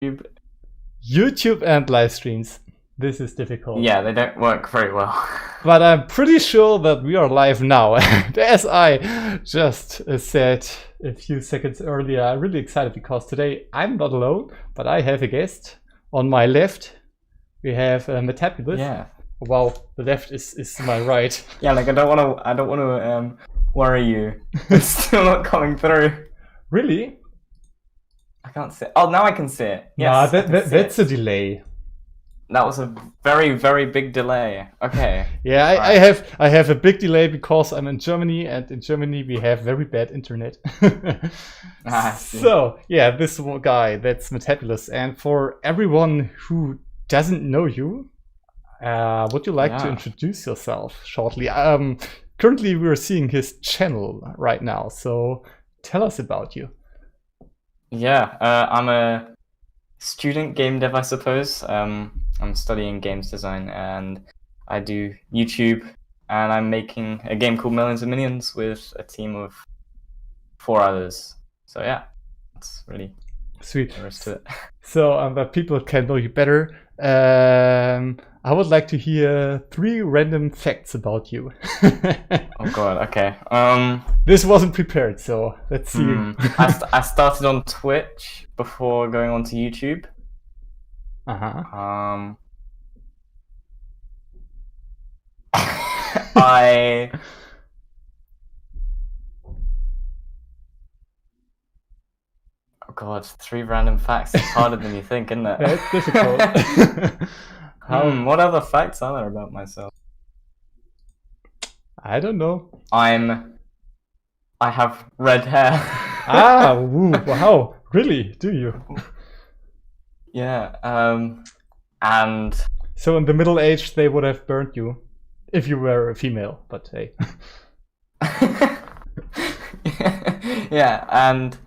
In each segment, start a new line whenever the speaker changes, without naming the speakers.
YouTube and live streams. This is difficult.
Yeah, they don't work very well.
But I'm pretty sure that we are live now. And as I just said a few seconds earlier, I'm really excited because today I'm not alone, but I have a guest. On my left, we have Mattabulous.
Yeah.
Wow, the left is my right.
Yeah, like I don't want to worry you. It's still not coming through.
Really?
I can't see it. Oh, now I can see it.
Yes,
Nah,
that's a delay.
That was a very, very big delay. Okay.
Yeah, I have a big delay because I'm in Germany, and in Germany we have very bad internet. So yeah, this guy, that's Mattabulous, and for everyone who doesn't know you, would you like to introduce yourself shortly? Currently we're seeing his channel right now, so tell us about you.
Yeah, I'm a student game dev, I suppose. I'm studying games design, and I do YouTube, and I'm making a game called Millions and Minions with a team of 4 others. So yeah, that's really
sweet.
The rest of it.
So that people can know you better, I would like to hear 3 random facts about you.
Oh god, okay.
This wasn't prepared, so let's see.
I started on Twitch before going on to YouTube.
Uh-huh.
Oh god, 3 random facts is harder than you think, isn't it?
Yeah, it's difficult.
What other facts are there about myself?
I don't know.
I have red hair.
Wow, really? Do you?
Yeah, and...
So in the Middle Age they would have burned you, if you were a female, but hey.
Yeah, and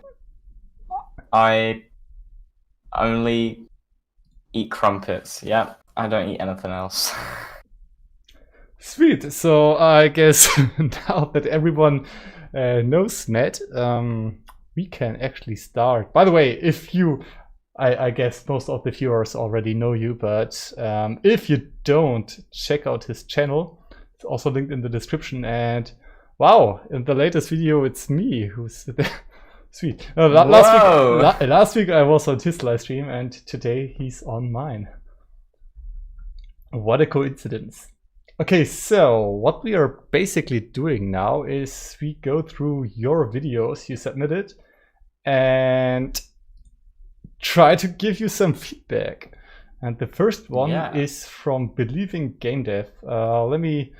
I only eat crumpets, yeah. I don't eat anything else.
Sweet, so I guess now that everyone knows Matt, we can actually start. By the way, if you... I guess most of the viewers already know you, but if you don't, check out his channel. It's also linked in the description. And wow, in the latest video, it's me who's there. Sweet. Last week I was on his live stream, and today he's on mine. What a coincidence. Okay, so what we are basically doing now is we go through your videos you submitted and try to give you some feedback. And the first one is from Believing GameDev. Let me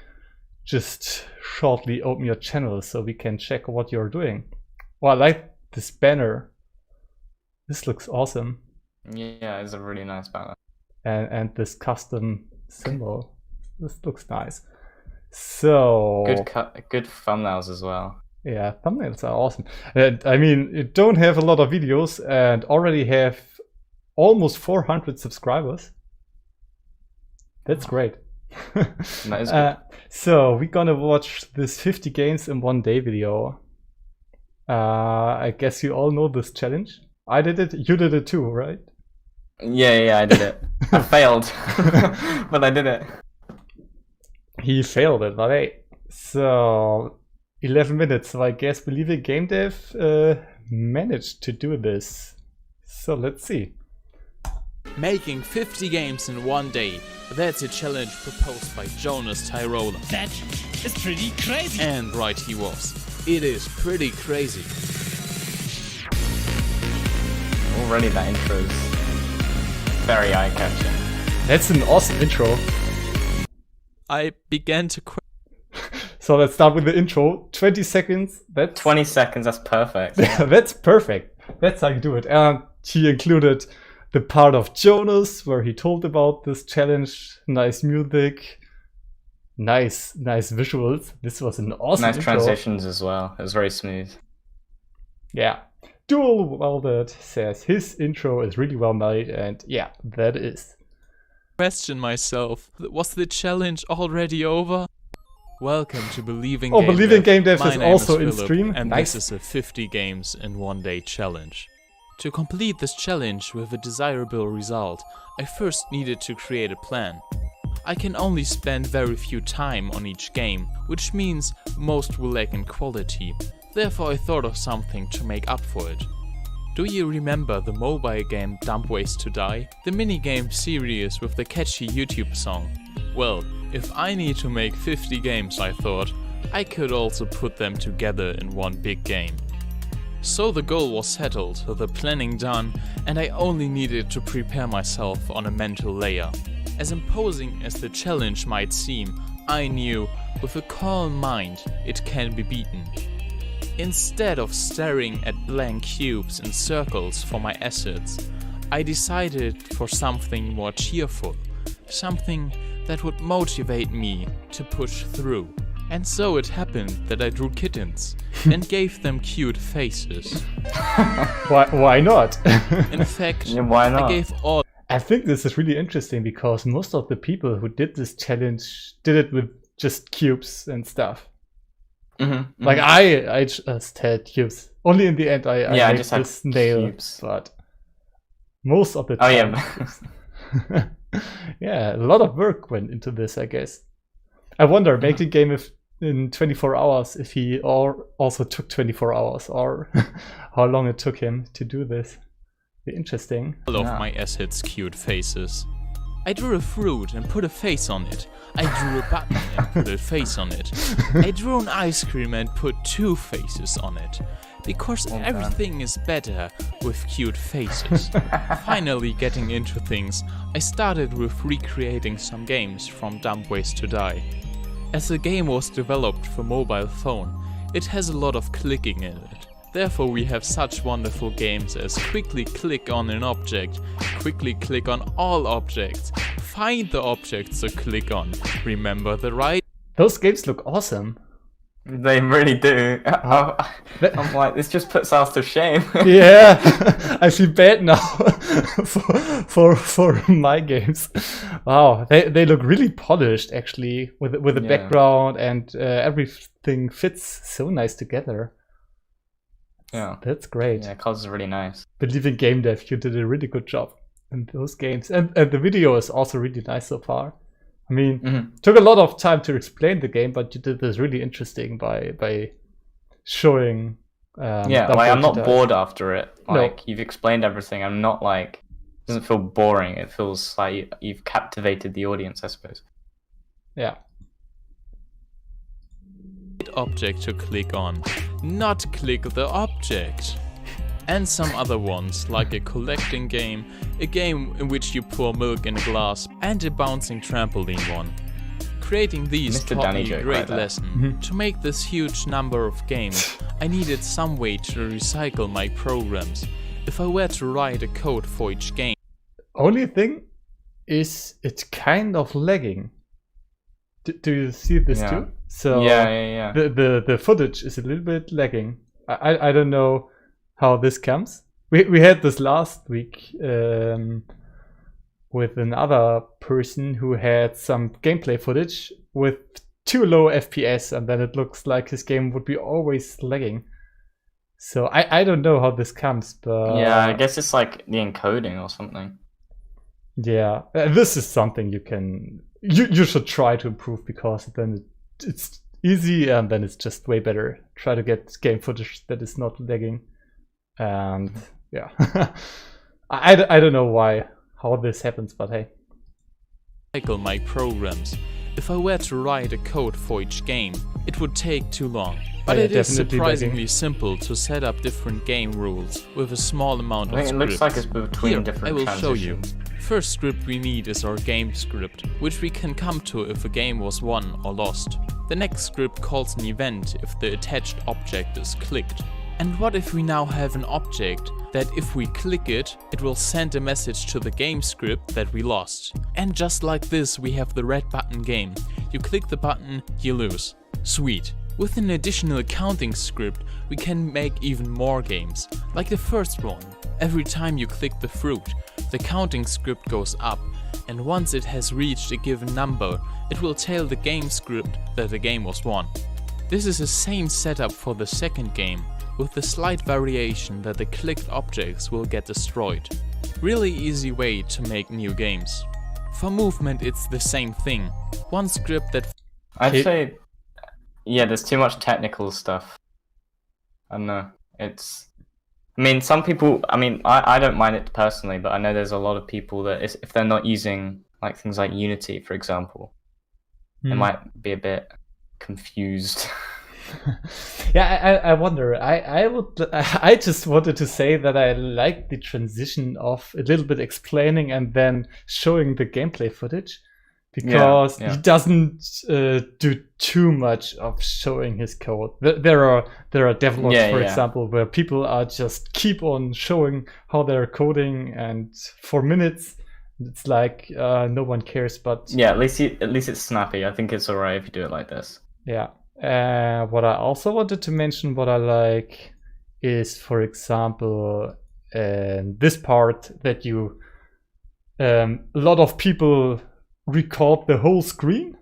just shortly open your channel so we can check what you're doing. Well, I like this banner. This looks awesome.
Yeah, it's a really nice banner.
And this custom symbol. This looks nice. So
good thumbnails as well.
Yeah, thumbnails are awesome. I mean, you don't have a lot of videos and already have almost 400 subscribers. That's great.
That is good.
So we're gonna watch this 50 games in one day video. I guess you all know this challenge. I did it, you did it too, right?
Yeah, I did it. I failed, but I did it.
He failed it, but hey. So 11 minutes, so I guess Believing GameDev managed to do this. So let's see.
Making 50 games in one day. That's a challenge proposed by Jonas Tyrola.
That is pretty crazy.
And right he was. It is pretty crazy.
Already that intro is very eye-catching.
That's an awesome intro.
I began to
So let's start with the intro. 20 seconds. That's
20 seconds, that's perfect.
Yeah. That's perfect. That's how you do it. And he included the part of Jonas where he told about this challenge. Nice music. Nice visuals. This was an awesome
nice
intro.
Transitions as well. It was very smooth.
Yeah. Dual Welded says his intro is really well made, and yeah, that is.
Question myself. Was the challenge already over? Welcome to Believing
GameDev.
Believing
GameDev is also in stream.
And
nice.
This is a 50 games in one day challenge. To complete this challenge with a desirable result, I first needed to create a plan. I can only spend very few time on each game, which means most will lack in quality. Therefore I thought of something to make up for it. Do you remember the mobile game Dumb Ways to Die? The minigame series with the catchy YouTube song? Well, if I need to make 50 games, I thought, I could also put them together in one big game. So the goal was settled, the planning done, and I only needed to prepare myself on a mental layer. As imposing as the challenge might seem, I knew, with a calm mind, it can be beaten. Instead of staring at blank cubes and circles for my assets, I decided for something more cheerful, something that would motivate me to push through. And so it happened that I drew kittens and gave them cute faces.
Why not?
In fact,
Yeah, why not?
I gave all
I think this is really interesting because most of the people who did this challenge did it with just cubes and stuff. Like I just had cubes. Only in the end I made
just had
this nail,
cubes.
but most of the
Oh
time.
yeah.
Yeah, a lot of work went into this, I guess. I wonder, make the game in 24 hours if he also took 24 hours, or how long it took him to do this. Be interesting.
of
Yeah.
my assets cute faces. I drew a fruit and put a face on it. I drew a button and put a face on it. I drew an ice cream and put 2 faces on it. Because
Well done.
everything is better with cute faces. Finally getting into things, I started with recreating some games from Dumb Ways to Die. As the game was developed for mobile phone, it has a lot of clicking in it. Therefore we have such wonderful games as quickly click on an object, quickly click on all objects, find the objects to click on, remember the right
Those games look awesome.
They really do. I'm like, this just puts us to shame.
Yeah, I feel bad now for my games. Wow, they look really polished actually, with the
Yeah.
background and everything fits so nice together.
Yeah.
That's great.
Yeah, Cos is really nice.
Believe in GameDev, you did a really good job in those games, and the video is also really nice so far. I mean, took a lot of time to explain the game, but you did this really interesting by showing.
Yeah,
Dumb
like I'm
Ways
not
to Die.
bored after it.
No.
Like you've explained everything. I'm not like, it doesn't feel boring. It feels like you've captivated the audience, I suppose.
Yeah.
object to click on, not click the object. And some other ones, like a collecting game, a game in which you pour milk in a glass, and a bouncing trampoline one. Creating these
Mr.
taught
Danny
me a
joke
great
right there.
lesson. To make this huge number of games, I needed some way to recycle my programs. If I were to write a code for each game,
Only thing is it's kind of lagging. Do you see this
Yeah.
too? So
Yeah.
the footage is a little bit lagging. I don't know how this comes. We had this last week with another person who had some gameplay footage with too low FPS, and then it looks like his game would be always lagging. So I don't know how this comes, but
Yeah, I guess it's like the encoding or something.
yeah, this is something you should try to improve, because then it's easy and then it's just way better. Try to get game footage that is not lagging, and yeah, I don't know how this happens, but hey.
recycle my programs. If I were to write a code for each game, it would take too long. But
yeah,
it is
definitely
surprisingly simple to set up different game rules with a small amount
I
of
think it
scripts.
looks like it's between
Here,
different
I will show you.
transitions.
First script we need is our game script, which we can come to if a game was won or lost. The next script calls an event if the attached object is clicked. And what if we now have an object that if we click it, it will send a message to the game script that we lost. And just like this we have the red button game. You click the button, you lose. Sweet. With an additional counting script, we can make even more games, like the first one. Every time you click the fruit, the counting script goes up, and once it has reached a given number, it will tell the game script that the game was won. This is the same setup for the second game, with the slight variation that the clicked objects will get destroyed. Really easy way to make new games. For movement it's the same thing. One script that
I'd say, yeah, there's too much technical stuff. I don't know. Some people, I don't mind it personally, but I know there's a lot of people that if they're not using like things like Unity, for example, they might be a bit confused.
Yeah, I wonder. I just wanted to say that I like the transition of a little bit explaining and then showing the gameplay footage, because he doesn't do too much of showing his code. There are devlogs, for example, where people are just keep on showing how they're coding, and for minutes it's like no one cares. But
yeah, at least it's snappy. I think it's alright if you do it like this.
Yeah. What I also wanted to mention, what I like, is, for example, this part that you a lot of people record the whole screen,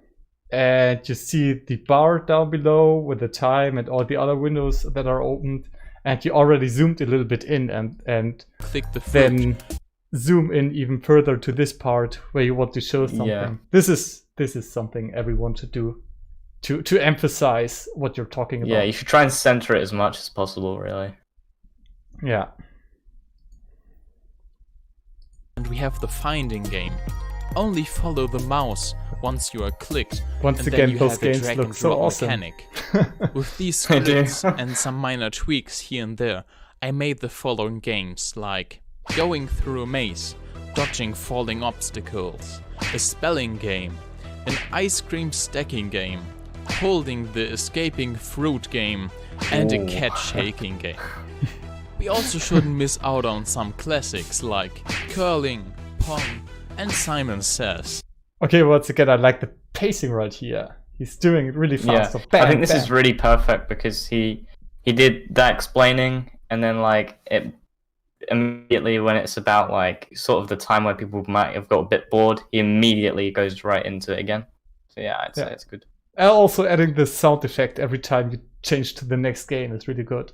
and you see the bar down below with the time and all the other windows that are opened, and you already zoomed a little bit in and
click the
then zoom in even further to this part where you want to show something.
Yeah.
This is something everyone should do to emphasize what you're talking about.
Yeah, you should try and center it as much as possible, really.
Yeah.
And we have the finding game. Only follow the mouse once you are clicked.
Once
and
again,
then you
those
have a
games
drag
look
and
so
drop
awesome.
mechanic. With these
They do.
clicks and some minor tweaks here and there, I made the following games, like going through a maze, dodging falling obstacles, a spelling game, an ice cream stacking game, holding the escaping fruit game, and a cat shaking game. We also shouldn't miss out on some classics like curling, pong, and Simon Says.
Okay, once again, I like the pacing right here. He's doing it really fast. So bang,
I think this
bang.
is really perfect because he did that explaining, and then like it immediately when it's about like sort of the time where people might have got a bit bored, he immediately goes right into it again. So yeah, I'd say it's good.
Also adding the sound effect every time you change to the next game is really good.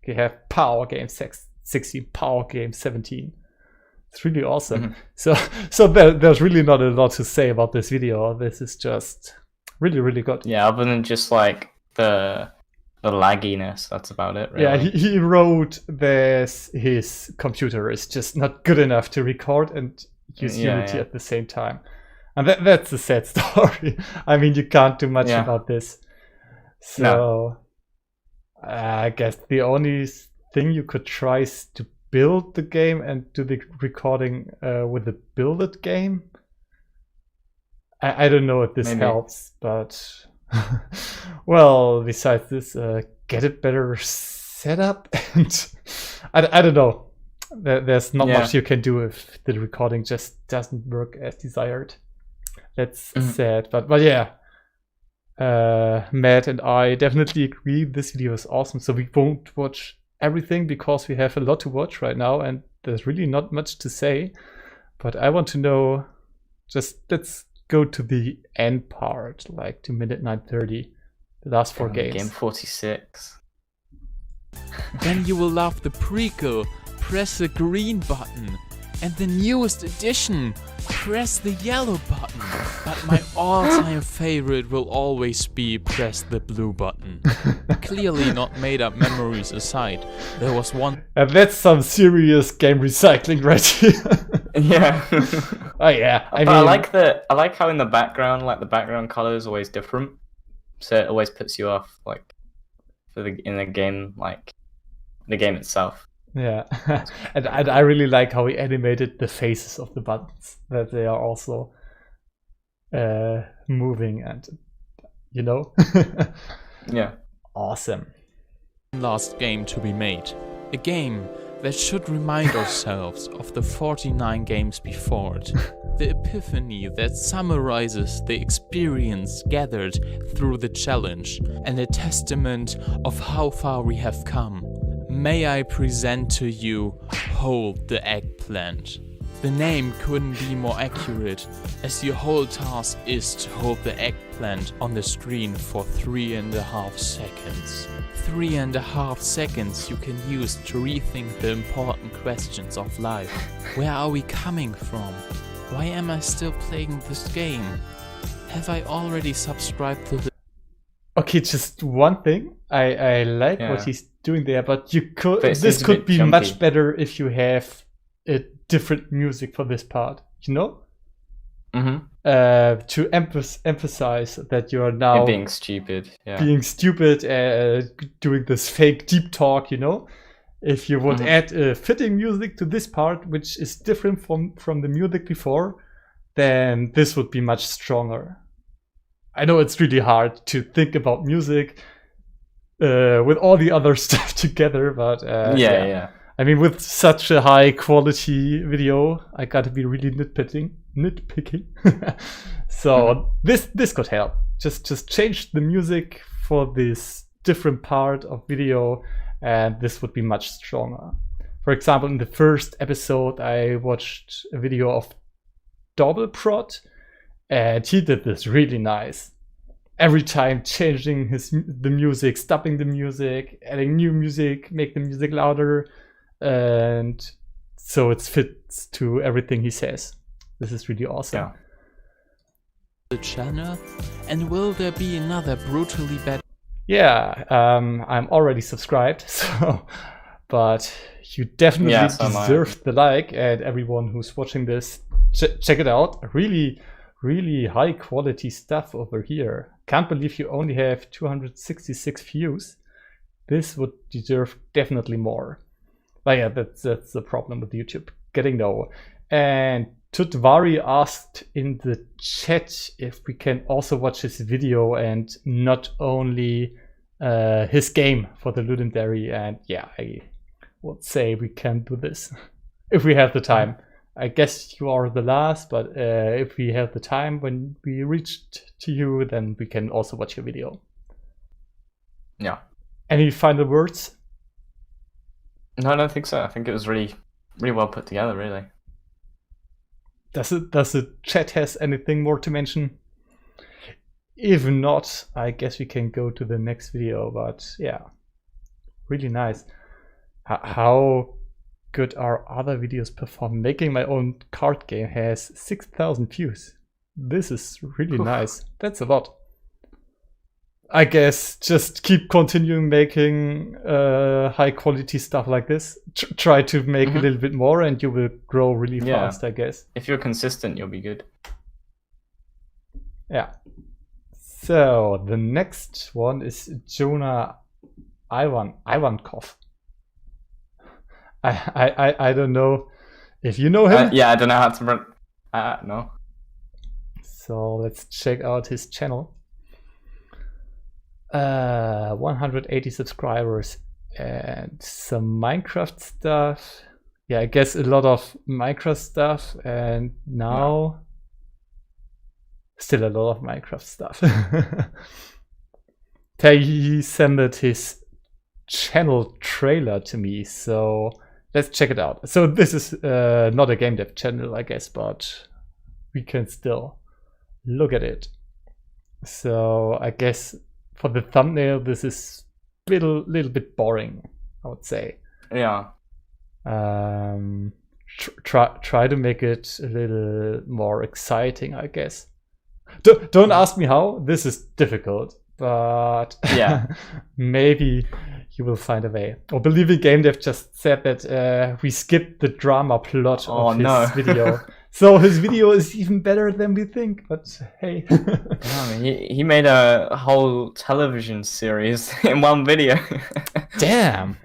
You have power game 16, power game 17. It's really awesome. So there's really not a lot to say about this video. This is just really, really good.
Yeah, other than just like the lagginess, that's about it, really.
Yeah, he wrote this, his computer is just not good enough to record and use Unity at the same time. And that's a sad story. I mean, you can't do much about this. So I guess the only thing you could try is to build the game and do the recording with a builded game. I don't know if this helps, but well, besides this, get it better set up, and I don't know. There's not much you can do if the recording just doesn't work as desired. That's sad, but yeah. Matt and I definitely agree this video is awesome, so we won't watch everything because we have a lot to watch right now and there's really not much to say. But I want to know, just let's go to the end part, like to minute 9:30, the last 4 games.
Game 46.
Then you will love the prequel, press the green button. And the newest edition, press the yellow button. But my all-time favorite will always be press the blue button. Clearly not made up memories aside, there was one...
And that's some serious game recycling right here.
Yeah.
Oh yeah.
I like how in the background, like the background color is always different. So it always puts you off, like, in the game, like, the game itself.
Yeah, and I really like how he animated the faces of the buttons, that they are also moving and, you know?
Yeah.
Awesome.
Last game to be made. A game that should remind ourselves of the 49 games before it. The epiphany that summarizes the experience gathered through the challenge, and a testament of how far we have come. May I present to you Hold the Eggplant. The name couldn't be more accurate, as your whole task is to hold the eggplant on the screen for 3.5 seconds. 3.5 seconds you can use to rethink the important questions of life. Where are we coming from? Why am I still playing this game? Have I already subscribed to the...
Okay, just one thing. I like
Yeah.
what he's doing there, but you could.
But it
This
seems a
could
bit
be
jumpy.
much better if you have a different music for this part. You know,
Mm-hmm.
to emphasize that you are now
Being stupid. Yeah.
being stupid, doing this fake deep talk. You know, if you would
Mhm.
add fitting music to this part, which is different from the music before, then this would be much stronger. I know it's really hard to think about music with all the other stuff together, but
Yeah.
I mean, with such a high quality video, I gotta be really nitpicking. So this could help. Just change the music for this different part of video, and this would be much stronger. For example, in the first episode, I watched a video of Doppelprot, and he did this really nice. Every time changing the music, stopping the music, adding new music, make the music louder, and so it fits to everything he says. This is really awesome.
Yeah.
channel? And will there be another brutally bad...
Yeah, I'm already subscribed, so but you definitely
Yeah, so am I.
deserve the like, and everyone who's watching this, check it out. Really high quality stuff over here. Can't believe you only have 266 views. This would deserve definitely more. But yeah, that's the problem with YouTube, getting low. And Tudvari asked in the chat if we can also watch his video and not only his game for the Ludendary. And yeah, I would say we can do this if we have the time. I guess you are the last, but if we have the time when we reached to you, then we can also watch your video.
Yeah.
Any final words?
No, I don't think so. I think it was really well put together, really.
Does the chat has anything more to mention? If not, I guess we can go to the next video. But yeah, really nice. How good are other videos perform? Making my own card game has 6,000 views. This is really nice. That's a lot. I guess just keep continuing making high quality stuff like this. Try to make a little bit more and you will grow really fast, I guess.
If you're consistent, you'll be good.
Yeah. So the next one is Jonah Iwankow. I don't know if you know him.
Yeah, I don't know how to run. No.
So let's check out his channel. 180 subscribers and some Minecraft stuff. Yeah, I guess a lot of Minecraft stuff, and now still a lot of Minecraft stuff. He sent his channel trailer to me, so let's check it out. So this is not a game dev channel, I guess, but we can still look at it. So I guess for the thumbnail, this is a little bit boring, I would say.
Yeah.
Try to make it a little more exciting, I guess. Don't ask me how. This is difficult, but
Yeah.
maybe you will find a way. Or Believing GameDev just said that we skipped the drama plot of his video. So his video is even better than we think, but hey.
He made a whole television series in one video.
Damn.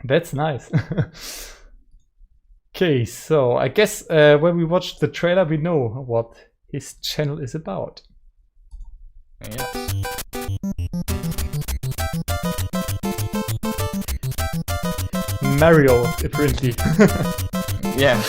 That's nice. Okay, so I guess when we watch the trailer, we know what his channel is about.
Yeah.
Mario, apparently.
Yeah.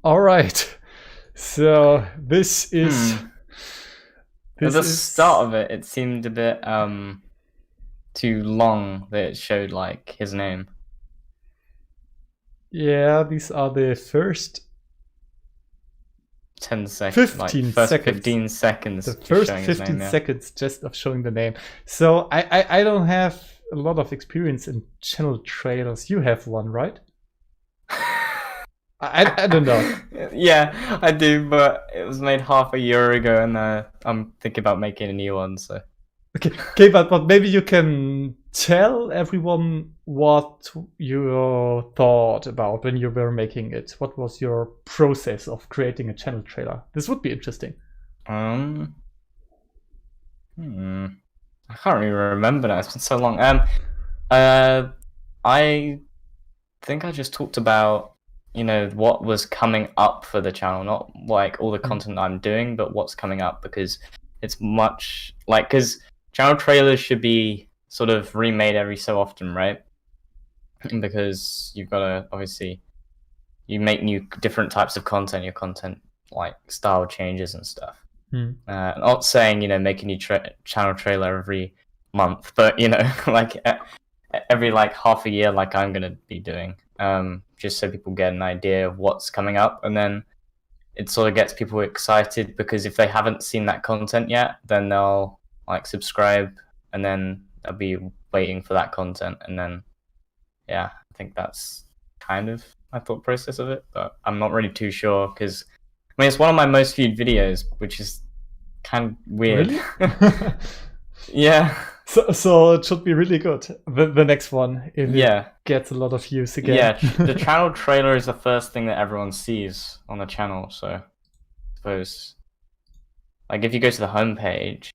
All right. So this is.
At the start of it seemed a bit too long that it showed like his name.
Yeah, these are the first
10 seconds.
15
first
seconds.
15 seconds.
The
just
first
showing his
15
name, yeah.
seconds just of showing the name. So I don't have a lot of experience in channel trailers. You have one, right? I don't know.
Yeah, I do, but it was made half a year ago, and I'm thinking about making a new one. So
Okay, but maybe you can tell everyone what you thought about when you were making it. What was your process of creating a channel trailer? This would be interesting.
I can't really remember now. It's been so long. I think I just talked about, you know, what was coming up for the channel, not like all the content I'm doing, but what's coming up, because it's much like, because channel trailers should be sort of remade every so often, right? Because you've got to, obviously, you make new different types of content, your content like style changes and stuff. Not saying, you know, make a new channel trailer every month, but, you know, like every like half a year, like I'm gonna be doing, just so people get an idea of what's coming up, and then it sort of gets people excited, because if they haven't seen that content yet, then they'll like subscribe, and then they'll be waiting for that content, and then yeah, I think that's kind of my thought process of it, but I'm not really too sure, because I mean, it's one of my most viewed videos, which is kind of weird.
Really?
Yeah.
So it should be really good. The next one, if it gets a lot of views again.
Yeah, the channel trailer is the first thing that everyone sees on the channel. So I suppose, like, if you go to the homepage,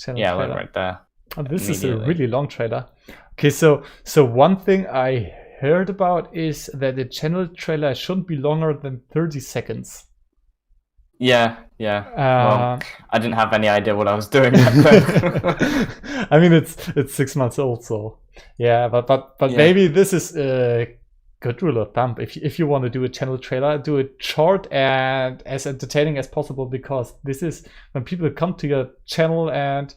look right there.
Oh, this is a really long trailer. Okay, so one thing I heard about is that the channel trailer shouldn't be longer than 30 seconds.
Yeah. Well, I didn't have any idea what I was doing back then.
I mean, it's 6 months old, so yeah. But maybe this is a good rule of thumb. If you want to do a channel trailer, do it short and as entertaining as possible, because this is when people come to your channel and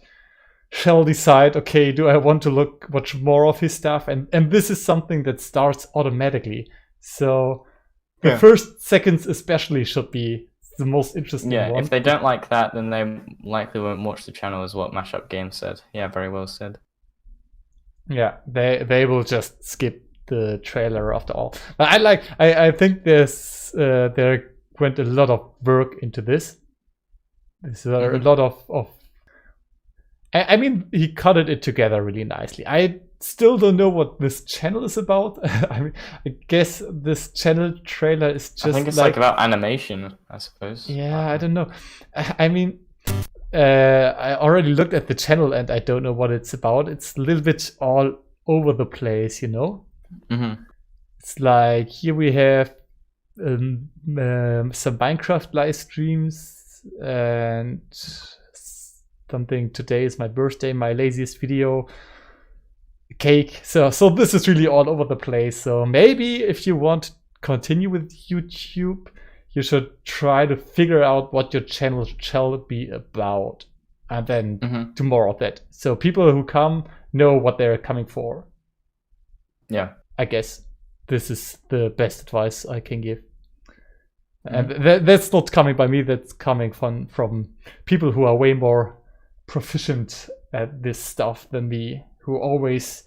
shall decide, okay, do I want to watch more of his stuff? And this is something that starts automatically. So the first seconds especially should be the most interesting one.
If they don't like that, then they likely won't watch the channel, is what Mashup Game said. Yeah, very well said. Yeah,
they will just skip the trailer after all. But I think there went a lot of work into this. There's a lot of I mean, he cut it together really nicely. I still don't know what this channel is about. I mean, I guess this channel trailer is just, I
think it's like about animation, I suppose.
Yeah, I don't know. I mean, I already looked at the channel and I don't know what it's about. It's a little bit all over the place, you know?
Mm-hmm.
It's like, here we have some Minecraft live streams and something, today is my birthday, my laziest video, cake. So this is really all over the place. So maybe if you want to continue with YouTube, you should try to figure out what your channel shall be about, and then do more of that. So people who come know what they're coming for. Yeah, I guess this is the best advice I can give. And that's not coming by me. That's coming from people who are way more proficient at this stuff than me, who always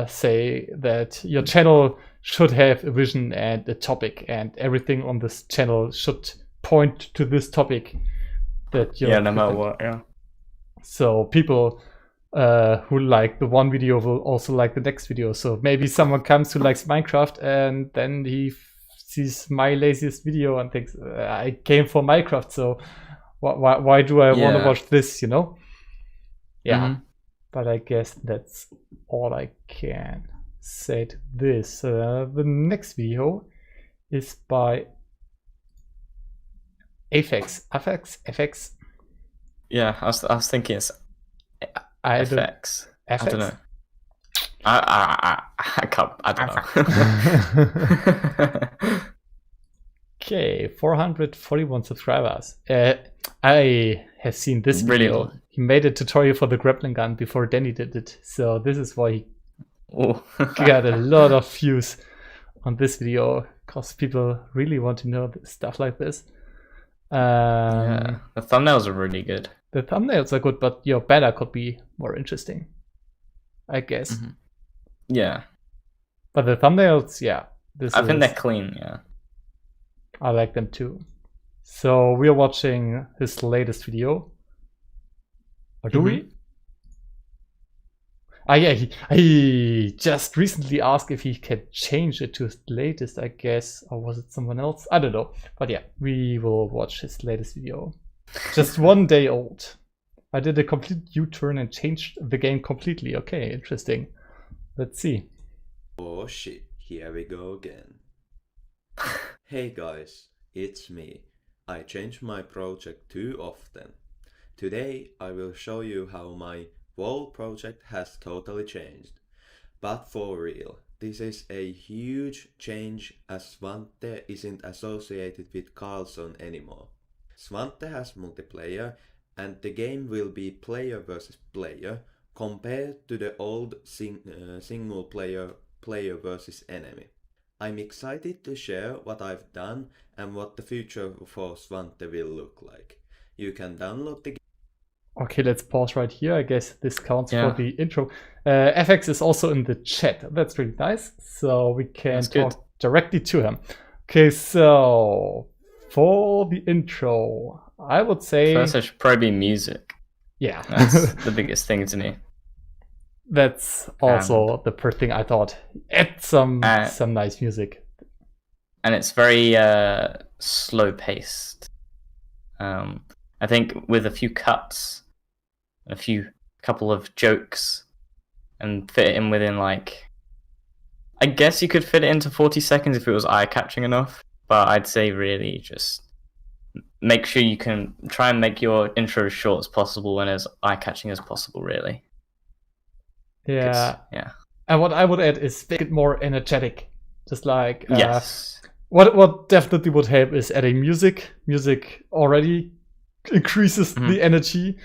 say that your channel should have a vision and a topic, and everything on this channel should point to this topic that you're
no matter what.
So people who like the one video will also like the next video. So maybe someone comes who likes Minecraft and then he sees my laziest video and thinks, I came for Minecraft, so why do I want to watch this, you know? Yeah. But I guess that's all I can say to this. The next video is by Affax.
Yeah, I was thinking it's Affax. I don't know. I don't know.
Okay, 441 subscribers. I have seen this video.
Really?
He made a tutorial for the grappling gun before Danny did it. So this is why he
Oh.
got a lot of views on this video, because people really want to know stuff like this.
Yeah, the thumbnails are really good.
The thumbnails are good, but your banner could be more interesting, I guess.
Mhm. Yeah,
But the thumbnails, yeah.
I think they're clean, yeah.
I like them too. So we are watching his latest video. Or do we? Ah, yeah, he just recently asked if he can change it to his latest, I guess. Or was it someone else? I don't know. But yeah, we will watch his latest video. Just 1 day old. I did a complete U-turn and changed the game completely. Okay, interesting. Let's see.
Oh shit, here we go again. Hey guys, it's me. I change my project too often. Today I will show you how my whole project has totally changed. But for real, this is a huge change as Svante isn't associated with Carlson anymore. Svante has multiplayer and the game will be player versus player compared to the old single player versus enemy. I'm excited to share what I've done and what the future for Svante will look like. You can download the game.
Okay, let's pause right here. I guess this counts for the intro. Affax is also in the chat. That's really nice. So we can talk directly to him. Okay, so for the intro, I would say...
First, I should probably be music.
Yeah.
That's the biggest thing to me.
That's also the first thing I thought. Add some nice music.
And it's very slow paced. I think with a few cuts, a couple of jokes, and fit it in within I guess you could fit it into 40 seconds if it was eye-catching enough. But I'd say really just make sure you can try and make your intro as short as possible and as eye-catching as possible, really.
Yeah.
Yeah.
And what I would add is make it more energetic. Just like
yes.
What definitely would help is adding music. Music already increases the energy,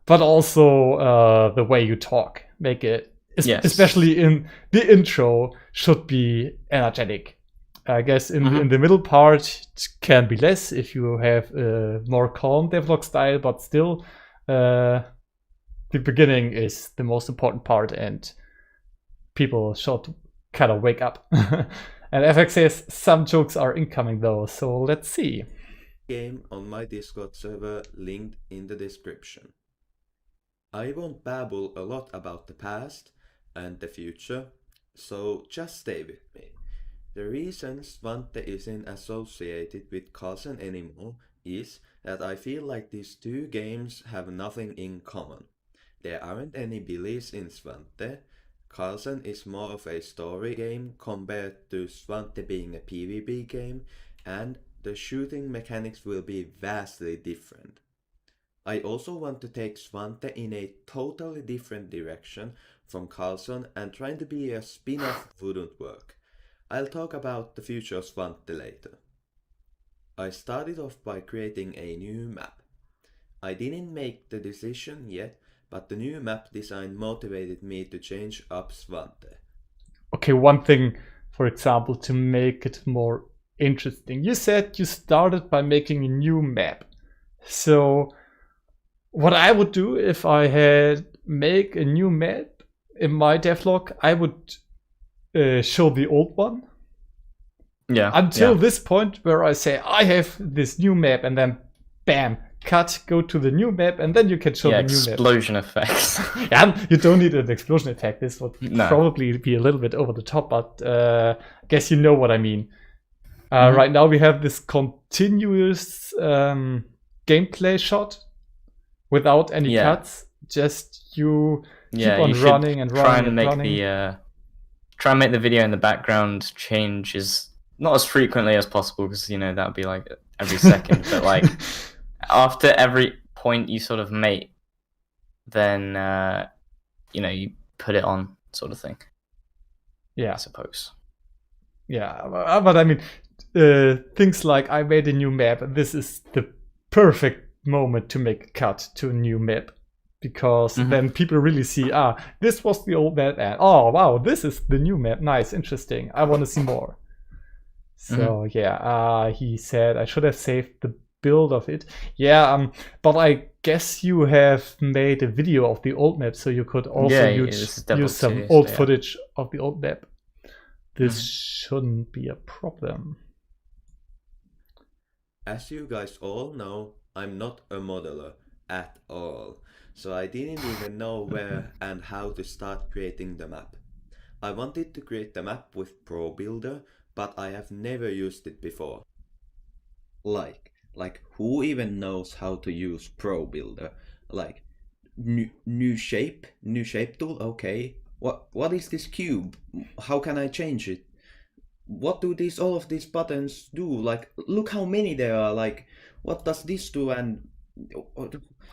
but also the way you talk. Make it, especially in the intro, should be energetic. I guess in the middle part it can be less if you have a more calm devlog style, but still the beginning is the most important part and people should kind of wake up. And Affax says some jokes are incoming though, so let's see.
Game on my Discord server linked in the description. I won't babble a lot about the past and the future, so just stay with me. The reason Svante isn't associated with Carlson anymore is that I feel like these two games have nothing in common. There aren't any Billies in Svante. Carlson is more of a story game compared to Svante being a PvP game, and the shooting mechanics will be vastly different. I also want to take Svante in a totally different direction from Carlson, and trying to be a spin-off wouldn't work. I'll talk about the future of Svante later. I started off by creating a new map. I didn't make the decision yet, but the new map design motivated me to change up Svante.
Okay, one thing, for example, to make it more interesting. You said you started by making a new map. So what I would do if I had make a new map in my devlog, I would show the old one.
Yeah.
Until this point where I say I have this new map, and then bam, cut, go to the new map, and then you can show the new map.
Explosion effects.
Yeah, you don't need an explosion effect. This would probably be a little bit over the top, but I guess you know what I mean. Right now we have this continuous gameplay shot without any cuts. Just you keep on running and running and running.
Try and make the video in the background change as not as frequently as possible, because that would be like every second, but like after every point you sort of make, then you put it on, sort of thing.
Yeah,
I suppose.
Yeah, but I mean, things like, I made a new map, and this is the perfect moment to make a cut to a new map. Because then people really see, this was the old map, and oh wow, this is the new map. Nice, interesting. I want to see more. So he said I should have saved the build of it. But I guess you have made a video of the old map, so you could also use some old footage of the old map. This shouldn't be a problem.
As you guys all know, I'm not a modeler at all. So I didn't even know where and how to start creating the map. I wanted to create the map with Pro Builder, but I have never used it before. Like who even knows how to use Pro Builder? Like new shape tool, okay. What is this cube? How can I change it? What do all of these buttons do? Like, look how many there are. Like, what does this do? And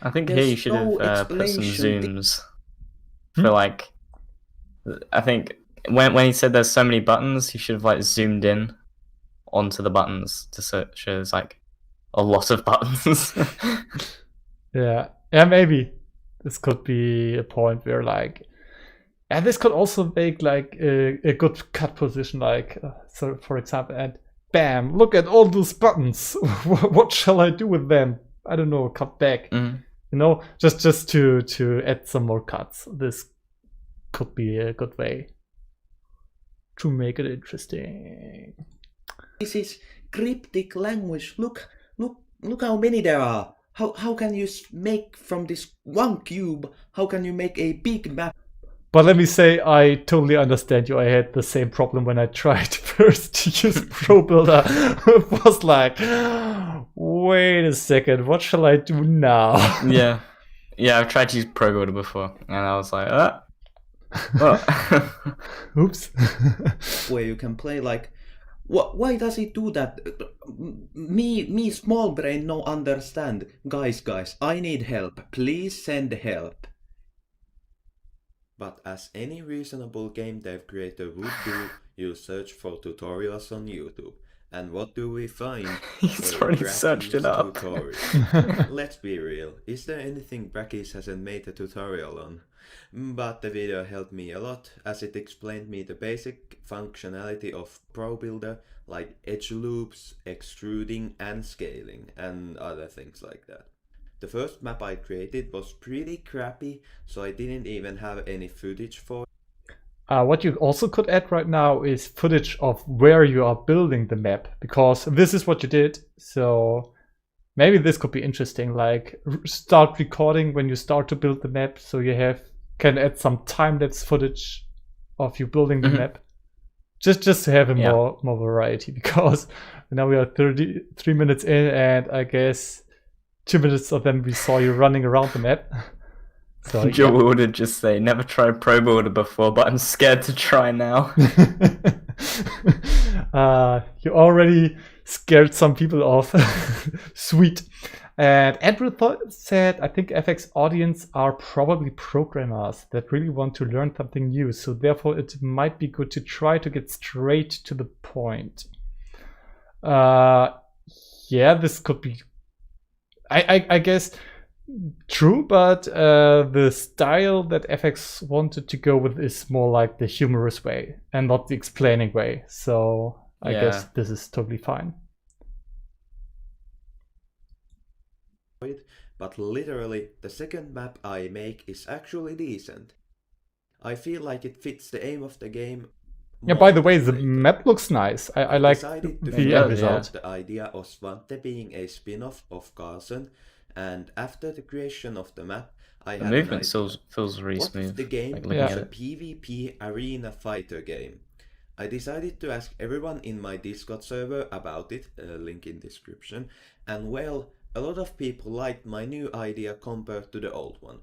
I think here you should have put some zooms for like. I think when he said there's so many buttons, you should have like zoomed in onto the buttons to show there's like a lot of buttons.
Yeah, maybe this could be a point where like, and this could also make like a good cut position, like so for example, and bam, look at all those buttons. What shall I do with them? I don't know, cut back. You know, just to add some more cuts. This could be a good way to make it interesting.
This is cryptic language. Look how many there are. How can you make from this one cube? How can you make a big map?
But let me say, I totally understand you. I had the same problem when I tried first to use Pro Builder. It was like, wait a second, what shall I do now?
Yeah, I've tried to use Pro Builder before, and I was like,
oops.
Where you can play like, why does it do that? Me small brain no understand. Guys, I need help. Please send help. But as any reasonable game dev creator would do, you search for tutorials on YouTube. And what do we find?
He's already searched it up.
Let's be real, is there anything Brackies hasn't made a tutorial on? But the video helped me a lot, as it explained me the basic functionality of Pro Builder, like edge loops, extruding and scaling, and other things like that. The first map I created was pretty crappy, so I didn't even have any footage for it.
What you also could add right now is footage of where you are building the map, because this is what you did. So maybe this could be interesting, like start recording when you start to build the map, so you can add some time-lapse footage of you building the map. Just to have a more variety, because now we are 33 minutes in, and I guess 2 minutes of them we saw you running around the map. So
Joe would just say, never tried Pro Builder before, but I'm scared to try now.
You already scared some people off. Sweet. And Andrew said, I think Affax audience are probably programmers that really want to learn something new. So therefore it might be good to try to get straight to the point. Yeah, this could be, I guess, true, but the style that Affax wanted to go with is more like the humorous way and not the explaining way. So I guess this is totally fine.
But literally, the second map I make is actually decent. I feel like it fits the aim of the game.
Yeah, by the way, the map looks nice. I like the end result.
The idea of Svante being a spin-off of Carson, and after the creation of the map, I had
the movement feels really smooth.
What if the game was a PvP arena fighter game? I decided to ask everyone in my Discord server about it, link in description, and well, a lot of people liked my new idea compared to the old one.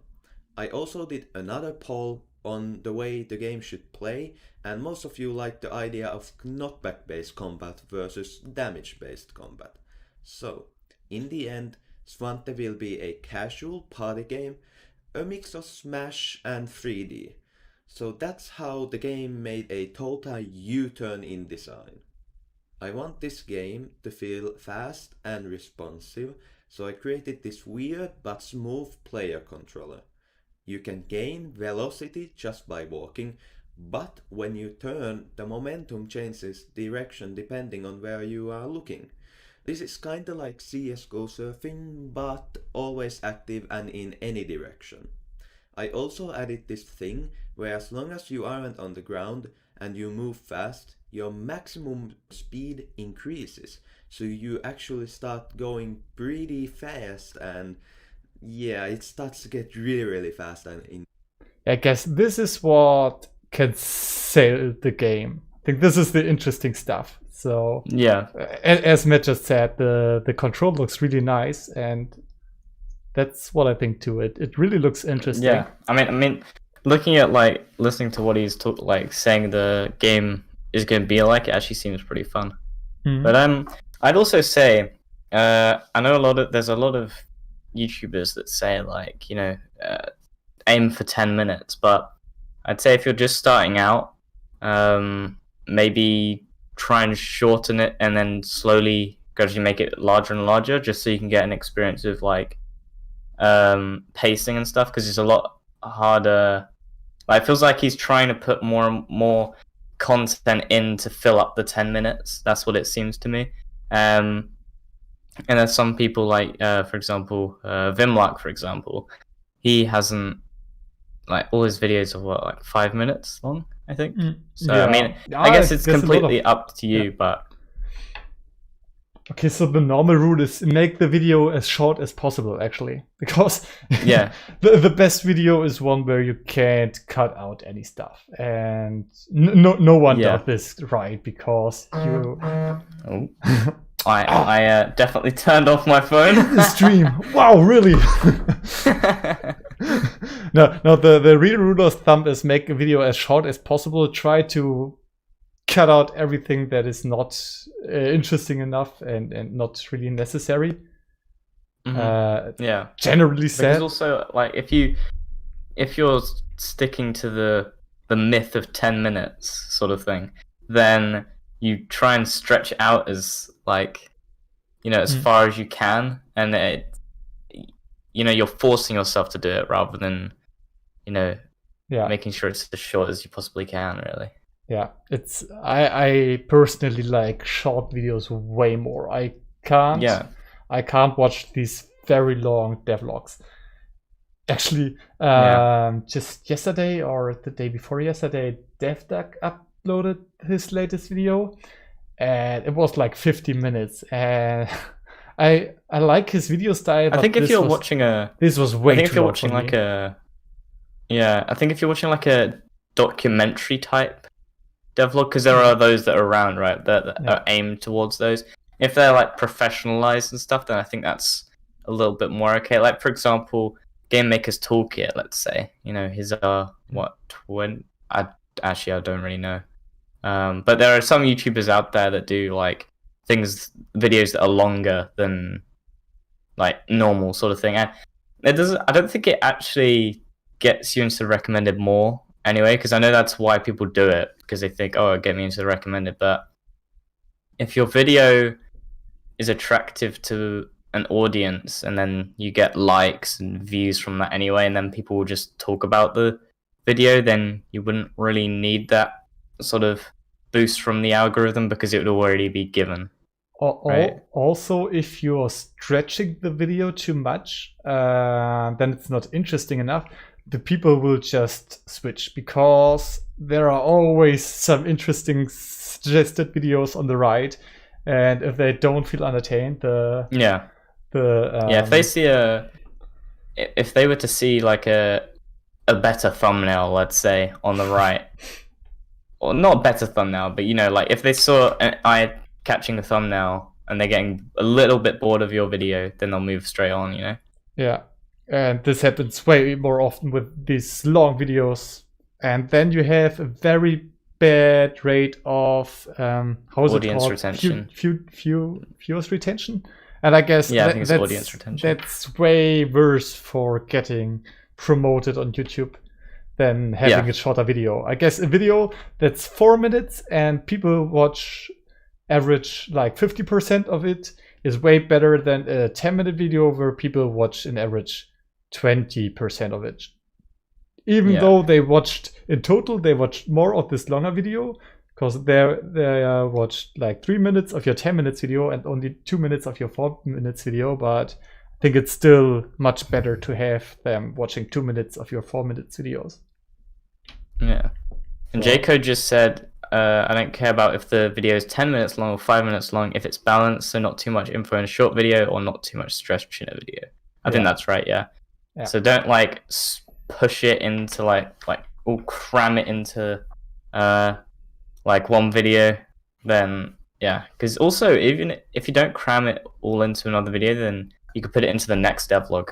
I also did another poll on the way the game should play, and most of you liked the idea of knockback based combat versus damage based combat. So, in the end, Svante will be a casual party game, a mix of Smash and 3D. So that's how the game made a total U-turn in design. I want this game to feel fast and responsive, so I created this weird but smooth player controller. You can gain velocity just by walking, but when you turn, the momentum changes direction depending on where you are looking. This is kinda like CSGO surfing, but always active and in any direction. I also added this thing where as long as you aren't on the ground and you move fast, your maximum speed increases. So you actually start going pretty fast, and yeah, it starts to get really fast. And
I guess this is what can sell the game. I think this is the interesting stuff. So
Yeah.
as Matt just said, the control looks really nice, and that's what I think too. It really looks interesting.
Yeah. I mean, looking at like listening to what he's saying the game is going to be like, it actually seems pretty fun.
Mhm.
But I'd also say I know there's a lot of YouTubers that say like, you know, aim for 10 minutes, but I'd say if you're just starting out, maybe try and shorten it and then slowly gradually make it larger and larger, just so you can get an experience of like pacing and stuff, because it's a lot harder. Like, it feels like he's trying to put more and more content in to fill up the 10 minutes. That's what it seems to me. And there's some people like, for example, Vimlock, for example, he hasn't, like, all his videos are what, like 5 minutes long, I think. So
Yeah.
I mean, I guess it's
there's a lot
completely
of-
up to you,
yeah.
but
Okay, so the normal rule is make the video as short as possible, actually, because
Yeah.
the best video is one where you can't cut out any stuff, and no one
Yeah.
does this right, because you
oh, I definitely turned off my phone.
stream. Wow, really? No, the real rule of thumb is make a video as short as possible. Try to cut out everything that is not interesting enough and not really necessary.
Yeah.
Generally
Because
said.
also, like, if you're sticking to the myth of 10 minutes sort of thing, then you try and stretch out as, like, you know, as far as you can, and you know, you're forcing yourself to do it rather than, you know,
Yeah.
making sure it's as short as you possibly can, really.
Yeah, it's I personally like short videos way more. I can't watch these very long devlogs. Actually, just yesterday or the day before yesterday, DevDuck uploaded his latest video, and it was like 50 minutes. And I like his video style.
I
but
think if
this
you're
was-
watching
this was way
I think
too
if you're
long
watching
for
like
me.
I think if you're watching like a documentary type devlog, because there are those that are around, right, that
Yeah.
are aimed towards those. If they're like professionalized and stuff, then I think that's a little bit more okay. Like, for example, Game Maker's Toolkit, let's say, you know, his what 20? I don't really know. But there are some YouTubers out there that do like videos that are longer than like normal sort of thing, and I don't think it actually gets you into the recommended more anyway, because I know that's why people do it, because they think, oh, get me into the recommended. But if your video is attractive to an audience, and then you get likes and views from that anyway, and then people will just talk about the video, then you wouldn't really need that sort of boost from the algorithm, because it would already be given. Right.
Also, if you're stretching the video too much, then it's not interesting enough. The people will just switch, because there are always some interesting suggested videos on the right, and if they don't feel entertained,
if they see if they were to see like a better thumbnail, let's say, on the right, or not a better thumbnail, but, you know, like if they saw an eye catching the thumbnail and they're getting a little bit bored of your video, then they'll move straight on, you know?
Yeah. And this happens way more often with these long videos. And then you have a very bad rate of
Audience retention.
Viewers retention. And I guess
I think it's audience retention.
That's way worse for getting promoted on YouTube than having a shorter video. I guess a video that's 4 minutes and people watch average like 50% of it is way better than a 10-minute video where people watch an average 20% of it. Even though they watched more of this longer video, because they watched like 3 minutes of your 10 minutes video and only 2 minutes of your 4 minutes video, but I think it's still much better to have them watching 2 minutes of your 4 minutes videos.
Yeah. And J-Code just said, I don't care about if the video is 10 minutes long or 5 minutes long, if it's balanced, so not too much info in a short video or not too much stretch in a video. I think that's right, yeah. So don't like push it into like or cram it into like one video, then because also even if you don't cram it all into another video, then you could put it into the next devlog,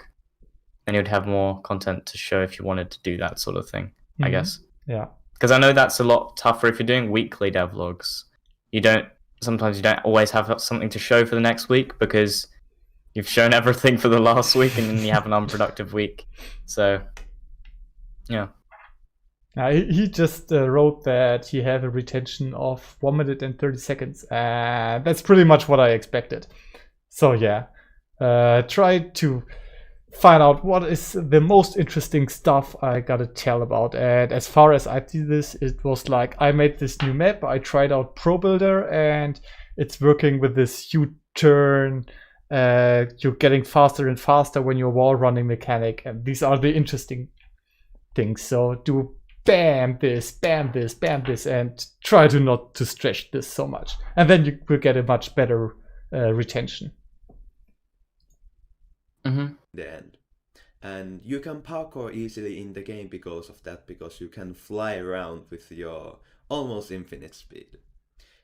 and you'd have more content to show if you wanted to do that sort of thing. I guess. Yeah. Because I know that's a lot tougher if you're doing weekly devlogs. Sometimes you don't always have something to show for the next week because you've shown everything for the last week and then you have an unproductive week. So, yeah.
He just wrote that he had a retention of 1 minute and 30 seconds. And that's pretty much what I expected. So, yeah. Try to find out what is the most interesting stuff I gotta tell about. And as far as I see this, it was like I made this new map, I tried out Pro Builder, and it's working with this U-turn. You're getting faster and faster when you're wall running mechanic, and these are the interesting things. So do bam this, bam this, bam this, and try to not to stretch this so much, and then you will get a much better retention.
The end. And you can parkour easily in the game because of that, because you can fly around with your almost infinite speed.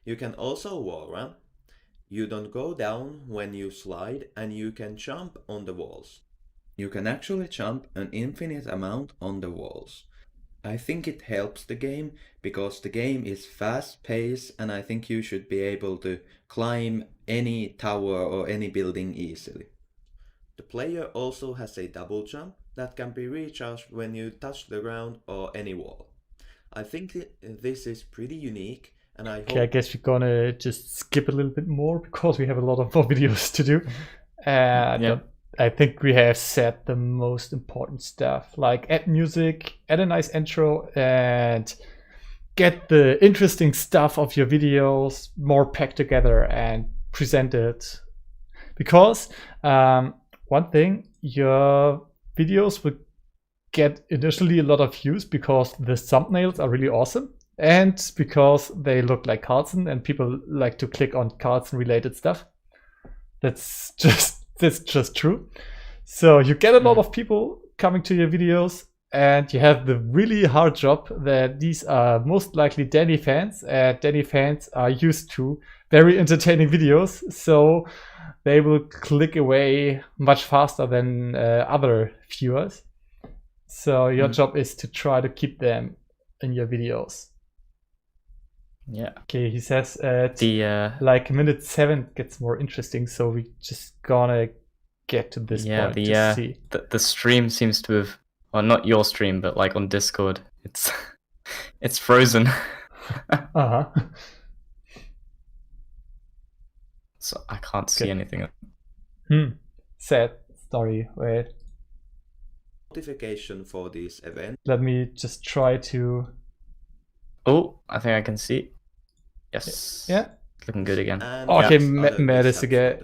You can also wall run. You don't go down when you slide, and you can jump on the walls. You can actually jump an infinite amount on the walls. I think it helps the game because the game is fast paced, and I think you should be able to climb any tower or any building easily. The player also has a double jump that can be recharged when you touch the ground or any wall. I think this is pretty unique, and I hope...
Okay, I guess we're gonna just skip a little bit more because we have a lot of more videos to do. I think we have said the most important stuff, like add music, add a nice intro, and get the interesting stuff of your videos more packed together and present it. Because one thing, your videos would get initially a lot of views because the thumbnails are really awesome and because they look like Carlson and people like to click on Carlson related stuff. That's just true. So you get a lot of people coming to your videos, and you have the really hard job that these are most likely Danny fans, and Danny fans are used to very entertaining videos, so they will click away much faster than other viewers. So your job is to try to keep them in your videos.
Yeah.
Okay, he says like minute 7 gets more interesting, so we just gonna get to this point to see.
The stream seems to have, well, not your stream, but like on Discord, it's frozen. So I can't see anything.
Sad story. Wait.
Notification for this event.
Let me just try to...
Oh, I think I can see. Yes.
Yeah.
Looking good again.
Okay, Mattis again.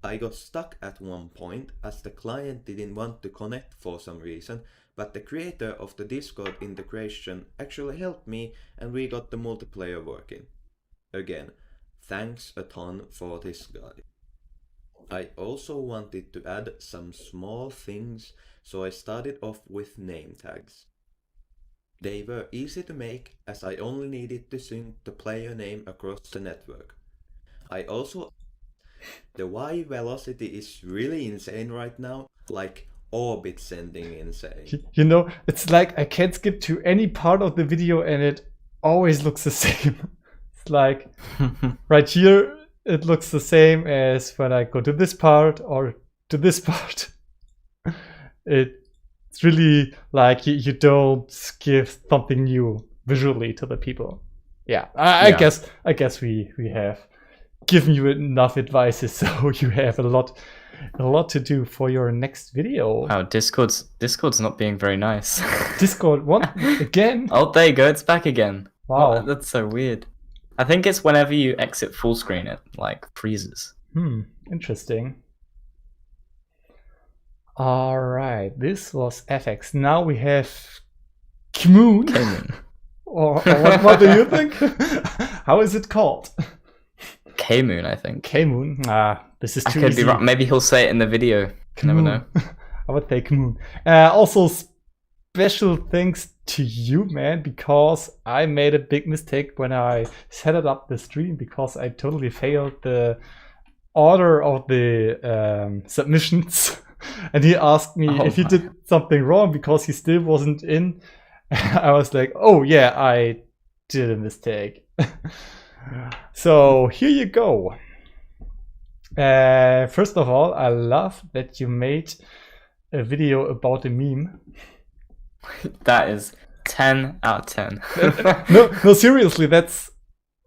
I got stuck at one point as the client didn't want to connect for some reason, but the creator of the Discord integration actually helped me and we got the multiplayer working. Again, thanks a ton for this guy. I also wanted to add some small things, so I started off with name tags. They were easy to make as I only needed to sync the player name across the network. I also... The Y velocity is really insane right now, like orbit sending insane.
You know, it's like I can't skip to any part of the video and it always looks the same. It's like right here, it looks the same as when I go to this part or to this part. It's really like you don't give something new visually to the people. yeah, I
Yeah.
guess we have given you enough advices, so you have a lot to do for your next video.
Wow, Discord's not being very nice.
Discord, what again?
Oh, there you go. It's back again.
Wow.
What? That's so weird. I think it's whenever you exit full screen, it like freezes.
Interesting. All right, this was Affax. Now we have KMOON.
KMOON.
or what do you think? How is it called?
KMOON, I think.
KMOON. This is
I
too
could
easy.
be wrong. Maybe he'll say it in the video. You never know.
I would say KMOON. Also, special thanks to you, man, because I made a big mistake when I set it up the stream, because I totally failed the order of the submissions. And he asked me if he did something wrong because he still wasn't in. I was like, oh yeah, I did a mistake. So here you go. First of all, I love that you made a video about a meme.
That is 10 out of 10.
No, seriously, that's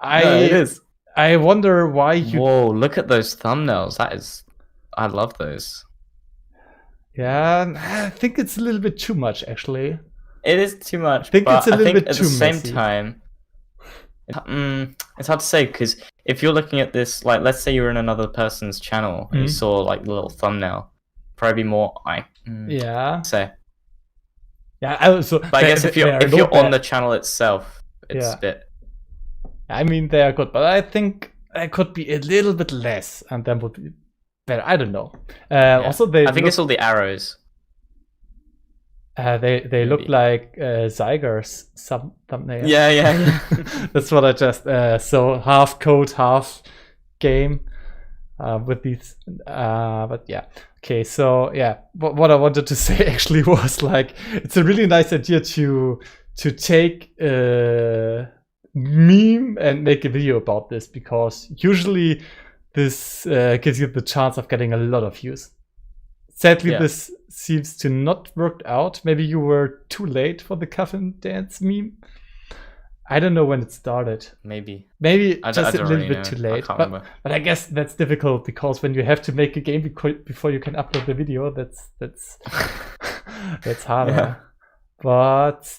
No, it is.
I wonder why you.
Whoa, look at those thumbnails. I love those.
Yeah, I think it's a little bit too much, actually.
It is too much.
I think it's a little bit
at
too
the same
messy.
time, it's hard to say, because if you're looking at this, like, let's say you're in another person's channel and you saw like the little thumbnail, probably more
Yeah.
say.
Yeah. Also,
But I guess if you're on the channel itself, it's a bit.
I mean, they are good, but I think it could be a little bit less, and then would be better. I don't know. Also,
I think it's all the arrows.
They look like Zyger's thumbnail.
Yeah.
That's what I just so half code, half game with these. But yeah, okay. So yeah, what I wanted to say actually was like, it's a really nice idea to take a meme and make a video about this, because usually this gives you the chance of getting a lot of views. Sadly, this seems to not work out. Maybe you were too late for the coffin dance meme. I don't know when it started.
Maybe
just a little bit too late. But I guess that's difficult, because when you have to make a game before you can upload the video, that's that's harder.
Yeah.
But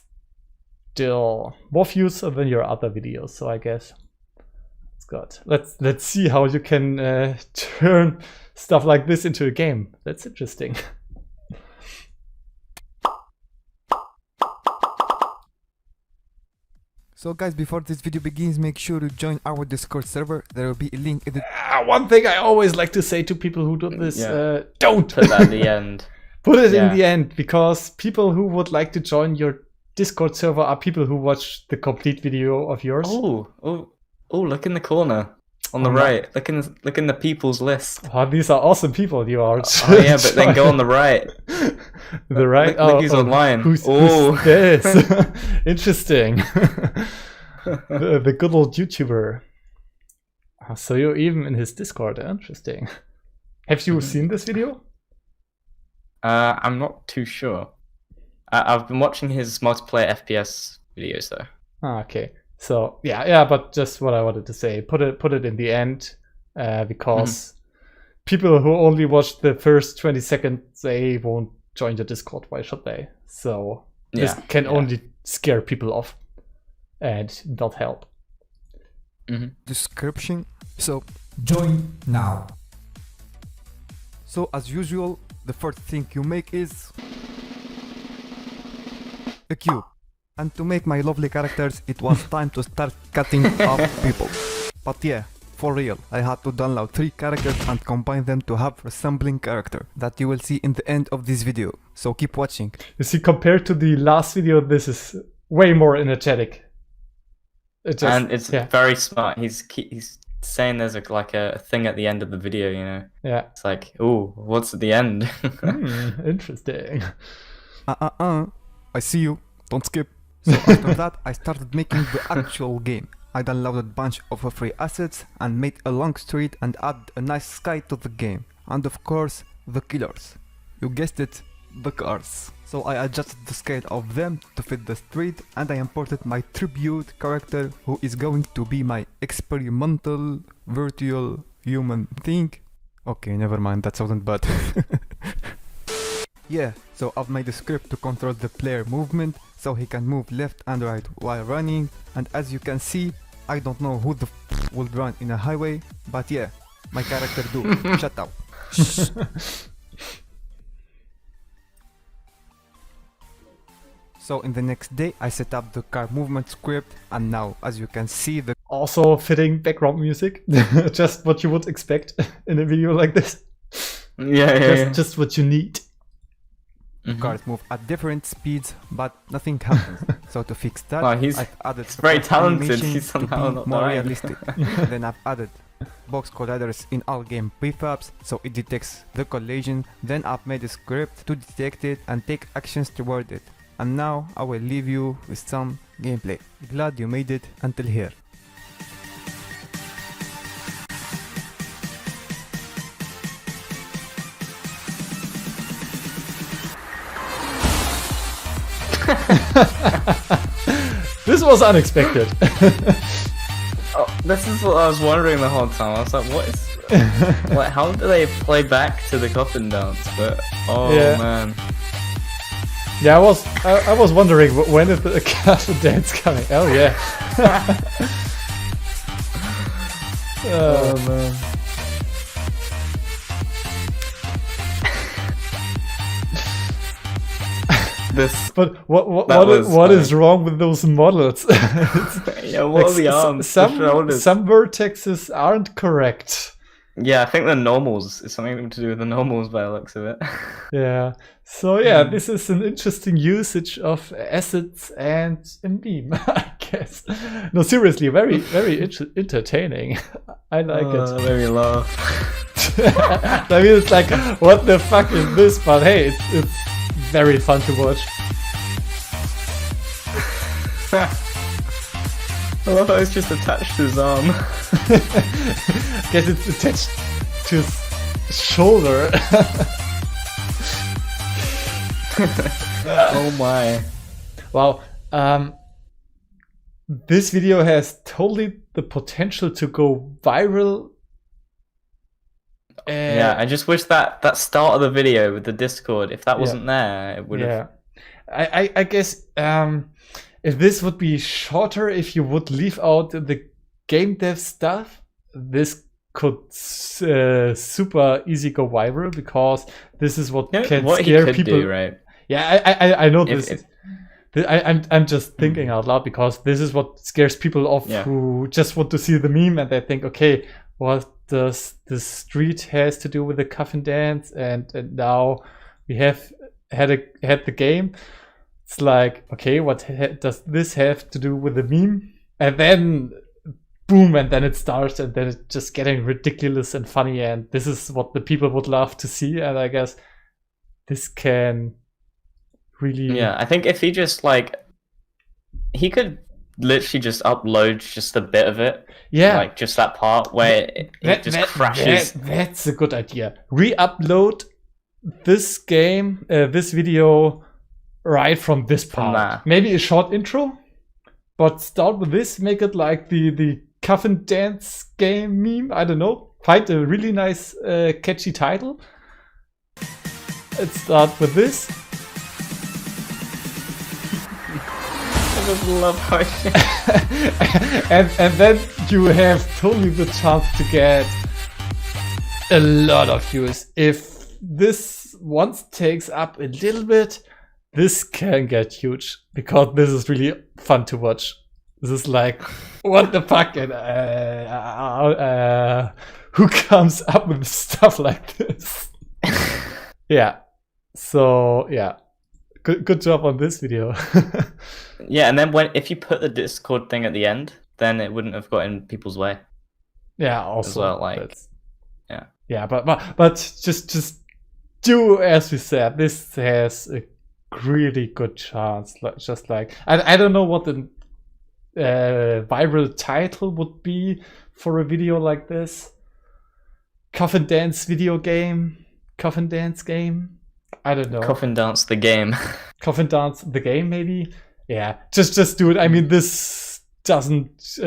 still, more views than your other videos. So I guess it's good. Let's see how you can turn stuff like this into a game. That's interesting.
So guys, before this video begins, make sure to join our Discord server. There will be a link in the...
One thing I always like to say to people who do this, don't
put that at the end.
Put it in the end, because people who would like to join your Discord server are people who watch the complete video of yours.
Oh, look in the corner. On the right, look in the people's list.
Oh, these are awesome people you are.
Oh yeah, but then go on the right.
The right?
Look who's online.
Who's this? Interesting. the good old YouTuber. So you're even in his Discord. Interesting. Have you seen this video?
I'm not too sure. I've been watching his multiplayer FPS videos though.
Okay. So yeah, but just what I wanted to say. Put it in the end, because people who only watch the first 20 seconds, they won't join the Discord. Why should they? So this can only scare people off and not help.
Description. So join now. So as usual, the first thing you make is a cube. And to make my lovely characters, it was time to start cutting up people. But yeah, for real, I had to download 3 characters and combine them to have resembling character that you will see in the end of this video. So keep watching.
You see, compared to the last video, this is way more energetic.
And it's very smart. He's saying there's like a thing at the end of the video, you know?
Yeah.
It's like, ooh, what's at the end?
Interesting.
I see you. Don't skip. So after that, I started making the actual game. I downloaded a bunch of free assets and made a long street and added a nice sky to the game. And of course, the killers. You guessed it, the cars. So I adjusted the scale of them to fit the street, and I imported my tribute character, who is going to be my experimental virtual human thing. Okay, never mind, that wasn't bad. Yeah, so I've made a script to control the player movement, so he can move left and right while running, and as you can see, I don't know who the would run in a highway, but yeah, my character do. Shut up. So in the next day, I set up the car movement script, and now, as you can see, the
Also fitting background music, just what you would expect in a video like this. Just what you need.
cars move at different speeds, but nothing happens. So to fix that,
Wow, he's
I've added
very talented.
animation
He's
to
somehow
be
not
more
dying.
realistic. Then I've added box colliders in all game prefabs, so it detects the collision. Then I've made a script to detect it and take actions toward it. And now I will leave you with some gameplay. Glad you made it until here.
This was unexpected.
Oh, this is what I was wondering the whole time. I was like, what is... like, how do they play back to the coffin dance? But, oh
Yeah.
man.
Yeah, I was wondering when is the castle dance coming? Oh yeah.
Oh man. This...
But what
That was
is
funny.
wrong with those models?
Yeah, what are the arms? The shoulders?
Some vertexes aren't correct.
Yeah, I think the normals is something to do with the normals by the looks of it.
Yeah. So yeah, this is an interesting usage of assets and a meme, I guess. No, seriously, very entertaining. I like it.
Very low.
I mean, it's like, what the fuck is this? But hey, it's very fun to watch.
I love how it's just attached to his arm.
Guess it's attached to his shoulder.
Oh my.
Wow. This video has totally the potential to go viral.
Yeah, I just wish that start of the video with the Discord, if that wasn't there, it would have...
Yeah. I guess if this would be shorter, if you would leave out the game dev stuff, this could super easy go viral, because this is what can
what
scare
he could
people.
do, right?
Yeah, I know
If-
this. I'm just thinking out loud, because this is what scares people off who just want to see the meme and they think, okay, what does the street has to do with the coffin dance? And now we have had the game. It's like, okay, what does this have to do with the meme? And then boom, and then it starts, and then it's just getting ridiculous and funny, and this is what the people would love to see. And I guess this can really...
Yeah, I think if he just he could literally just upload just a bit of it.
Yeah.
Like just that part where it just crashes.
That's a good idea. Re-upload this game, this video right from this
From
part.
that.
Maybe a short intro, but start with this, make it like the coffin dance game meme. I don't know. Find a really nice catchy title. Let's start with this.
I just love how
and then you have totally the chance to get a lot of views. If this once takes up a little bit, this can get huge, because this is really fun to watch. This is like, what the fuck? And, who comes up with stuff like this? Yeah. So yeah, good job on this video.
Yeah, and then if you put the Discord thing at the end, then it wouldn't have got in people's way.
Yeah, also
as well, like,
that's-
yeah.
Yeah, but just do as we said. This has a really good chance. Just like I don't know what the viral title would be for a video like this. Coffin dance video game, coffin dance game. I don't know.
Coffin Dance the game.
Coffin Dance the game, maybe? Yeah, just do it. I mean, this doesn't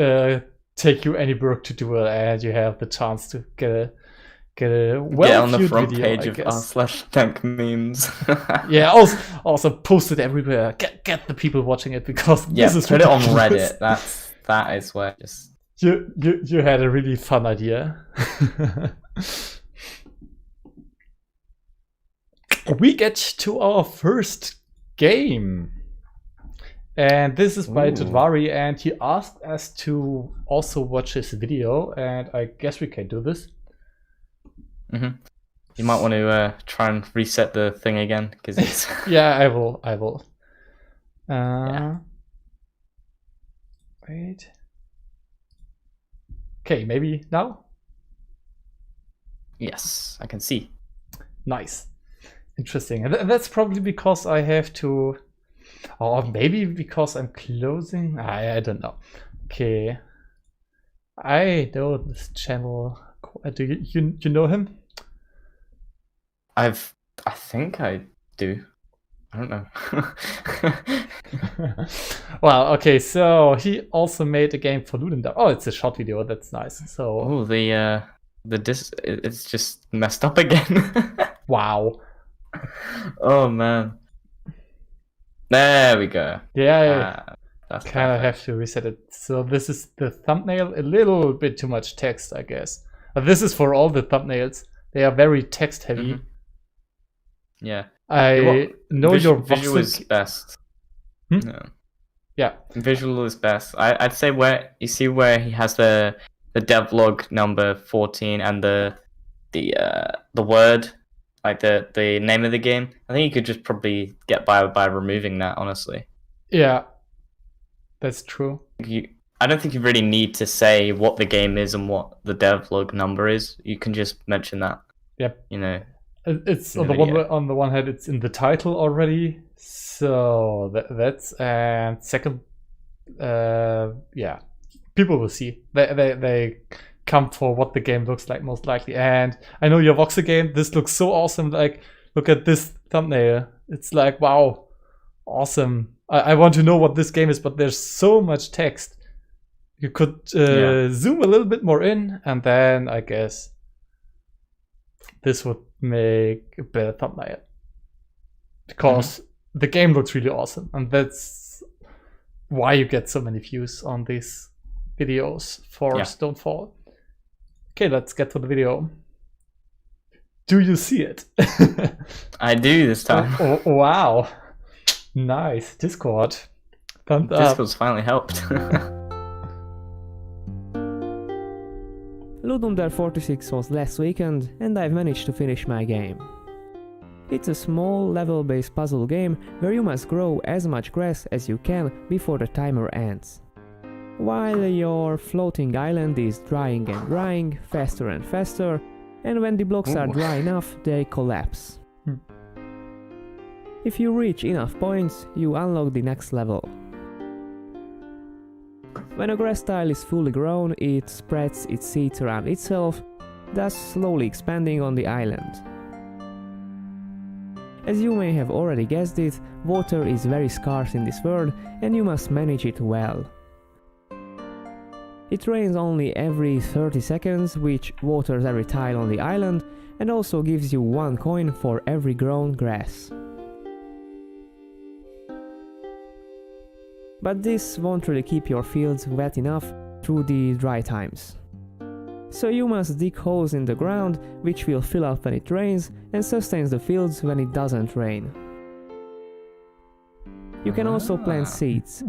take you any work to do it, and you have the chance to get a
Get on the front
video,
page of r/tank memes.
Yeah, also post it everywhere. Get the people watching it, because this is
put it on
ridiculous.
Reddit. That is where just
you had a really fun idea. We get to our first game. And this is by Tudvari, and he asked us to also watch his video, and I guess we can do this.
You might want to try and reset the thing again, because it's...
Yeah, I will. Wait. Okay, maybe now?
Yes, I can see.
Nice. Interesting. And that's probably because I have to... Or maybe because I'm closing? I don't know. Okay. I know this channel. Do you know him?
I think I do. I don't know.
Well, okay, so he also made a game for Ludendorff. Oh, it's a short video. That's nice. So
Oh, it's just messed up again.
wow.
Oh man. There we go.
Yeah,
that's
kind of have to reset it. So this is the thumbnail. A little bit too much text, I guess. But this is for all the thumbnails. They are very text heavy.
Yeah.
I know your
visual is best. No.
Yeah.
Visual is best. I'd say where you see where he has the devlog number 14 and the word, like the name of the game. I think you could just probably get by removing that, honestly.
Yeah. That's true.
I don't think you really need to say what the game is and what the devlog number is. You can just mention that.
Yep.
You know.
It's on the one hand, it's in the title already. So that's and second, yeah, people will see. They come for what the game looks like most likely. And I know your Voxer game. This looks so awesome. Like, look at this thumbnail. It's like, wow, awesome. I want to know what this game is, but there's so much text. You could zoom a little bit more in, and then I guess this would make a better thumbnail. Because the game looks really awesome, and that's why you get so many views on these videos for Stonefall. Okay, let's get to the video. Do you see it?
I do this time.
Oh, wow. Nice. Discord. Thumbs up.
Discord's finally helped.
Ludendorff 46 was last weekend, and I've managed to finish my game. It's a small, level-based puzzle game where you must grow as much grass as you can before the timer ends. While your floating island is drying and drying, faster and faster, and when the blocks are dry enough, they collapse. If you reach enough points, you unlock the next level. When a grass tile is fully grown, it spreads its seeds around itself, thus slowly expanding on the island. As you may have already guessed it, water is very scarce in this world, and you must manage it well. It rains only every 30 seconds, which waters every tile on the island, and also gives you 1 coin for every grown grass. But this won't really keep your fields wet enough through the dry times. So you must dig holes in the ground, which will fill up when it rains and sustains the fields when it doesn't rain. You can also plant seeds.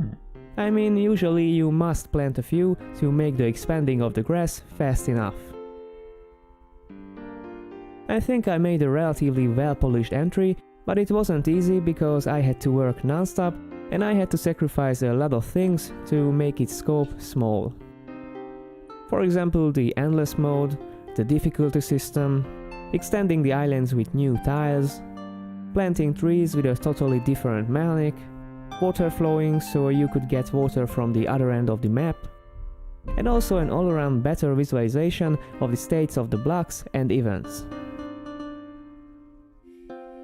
I mean, usually you must plant a few to make the expanding of the grass fast enough. I think I made a relatively well-polished entry, but it wasn't easy because I had to work non-stop and I had to sacrifice a lot of things to make its scope small. For example, the endless mode, the difficulty system, extending the islands with new tiles, planting trees with a totally different mechanic, water flowing so you could get water from the other end of the map, and also an all-around better visualization of the states of the blocks and events.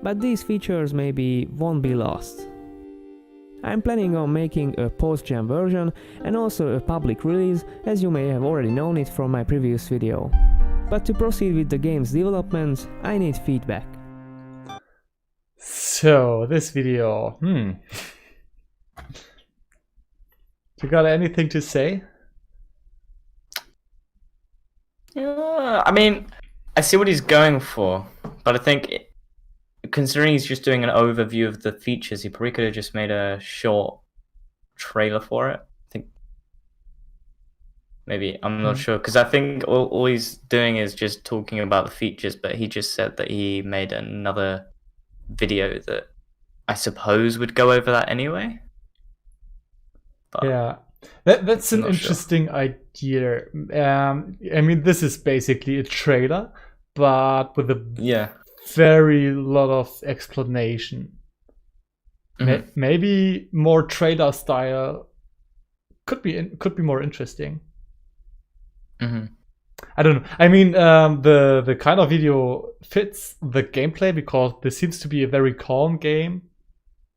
but these features maybe won't be lost. I'm planning on making a post-gen version and also a public release, as you may have already known it from my previous video. But to proceed with the game's development, I need feedback.
So, this video, You got anything to say?
Yeah, I mean, I see what he's going for, but I think, considering he's just doing an overview of the features, he probably could have just made a short trailer for it. I think, maybe, I'm not sure, because I think all he's doing is just talking about the features, but he just said that he made another video that I suppose would go over that anyway. But
Yeah, that's an
I'm not sure.
interesting idea. I mean, this is basically a trailer, but with a
Yeah.
very lot of explanation.
Mhm.
Maybe more trailer style could be more interesting.
Mhm.
I don't know. I mean, the kind of video fits the gameplay because this seems to be a very calm game.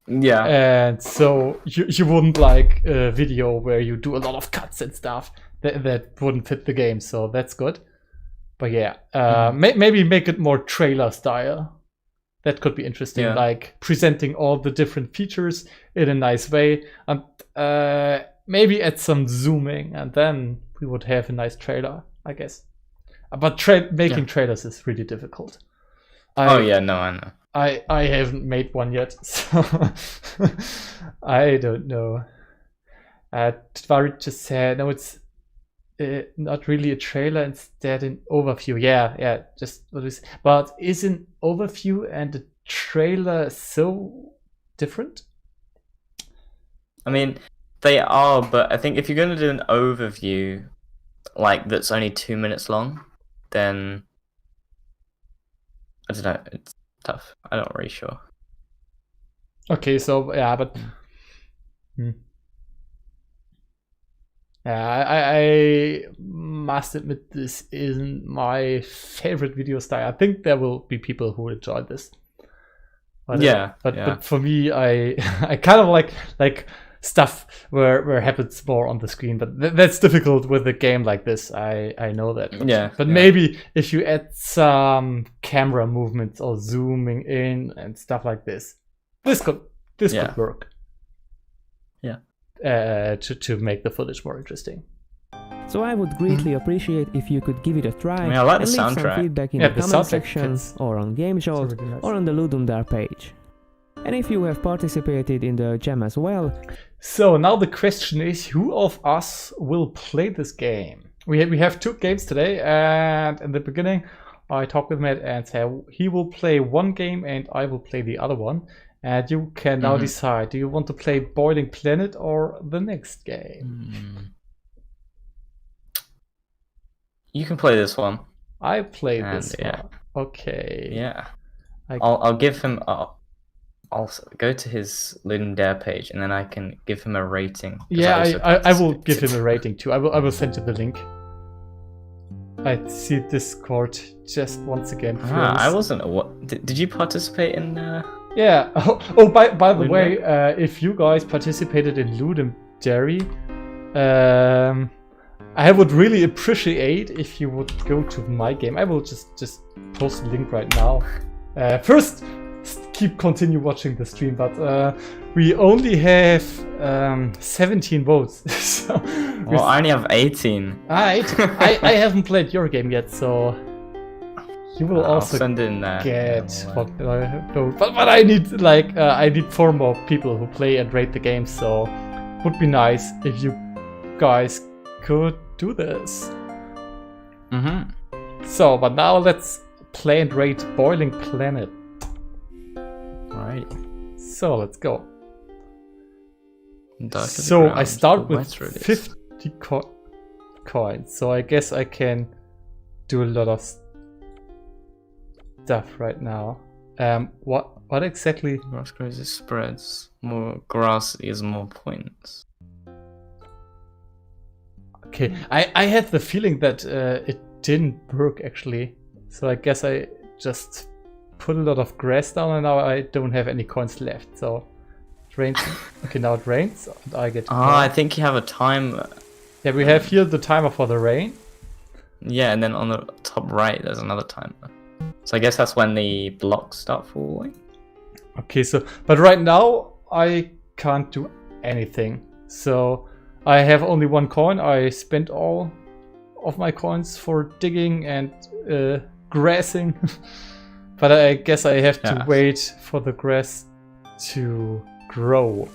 Yeah.
And so you wouldn't like a video where you do a lot of cuts and stuff. That wouldn't fit the game, so that's good. But yeah, maybe make it more trailer style. That could be interesting,
Yeah.
like presenting all the different features in a nice way, and maybe add some zooming, and then we would have a nice trailer, I guess. But making trailers is really difficult.
Oh yeah, no, I know.
I haven't made one yet, so I don't know. Tudvari just said, no, it's not really a trailer, instead an overview. Yeah, just what is. But is an overview and a trailer so different?
I mean, they are, but I think if you're going to do an overview, like, that's only 2 minutes long, then I don't know, it's tough. I'm not really sure.
Okay, so yeah, but yeah, I must admit this isn't my favorite video style. I think there will be people who enjoy this. But, but for me, I kind of like stuff where it happens more on the screen. But that's difficult with a game like this. I know that. But maybe if you add some camera movements or zooming in and stuff like this, this could work. Yeah. To make the footage more interesting.
So I would greatly appreciate if you could give it a try
I mean, I like
and
the
leave
soundtrack.
some feedback in
Yeah,
the
the
comment
soundtrack
section
fits.
or on GameJolt
It's really nice.
or on the Ludumdar page. And if you have participated in the jam as well,
So now the question is, who of us will play this game? We have 2 games today, and in the beginning I talked with Matt and said he will play one game and I will play the other one. And you can now decide, do you want to play Boiling Planet or the next game?
You can play this one.
I play
And,
this
yeah.
one. Okay.
Yeah.
I-
I'll give him. I'll go to his Ludumdar page, and then I can give him a rating. 'cause
Yeah,
also
I will give
participated.
him a rating too. I will send you the link. I see Discord just once again.
Ah, I
froze.
wasn't. What did you participate in?
Yeah. Oh, by the
Ludum
way, if you guys participated in Ludumdar, I would really appreciate if you would go to my game. I will just post the link right now. First, continue watching the stream, but we only have 17 votes. So
Well, I only have 18.
I haven't played your game yet, so you will
I'll
also
send in there.
get but I need I need 4 more people who play and rate the game, so it would be nice if you guys could do this. So, but now let's play and rate Boiling Planet.
Alright.
So let's go.
Dark of the
So I
Ground,
start
the
with
West release.
50 coins, so I guess I can do a lot of stuff right now. What exactly?
Grass grows, it spreads. More grass is more points.
Okay, I had the feeling that it didn't work actually, so I guess I just put a lot of grass down, and now I don't have any coins left. So it rains. Okay, now it rains, and I get.
I think you have a timer.
Yeah, we have here the timer for the rain.
Yeah, and then on the top right, there's another timer. So I guess that's when the blocks start falling.
Okay, so but right now I can't do anything. So I have only one coin. I spent all of my coins for digging and grassing. But I guess I have to wait for the grass to grow.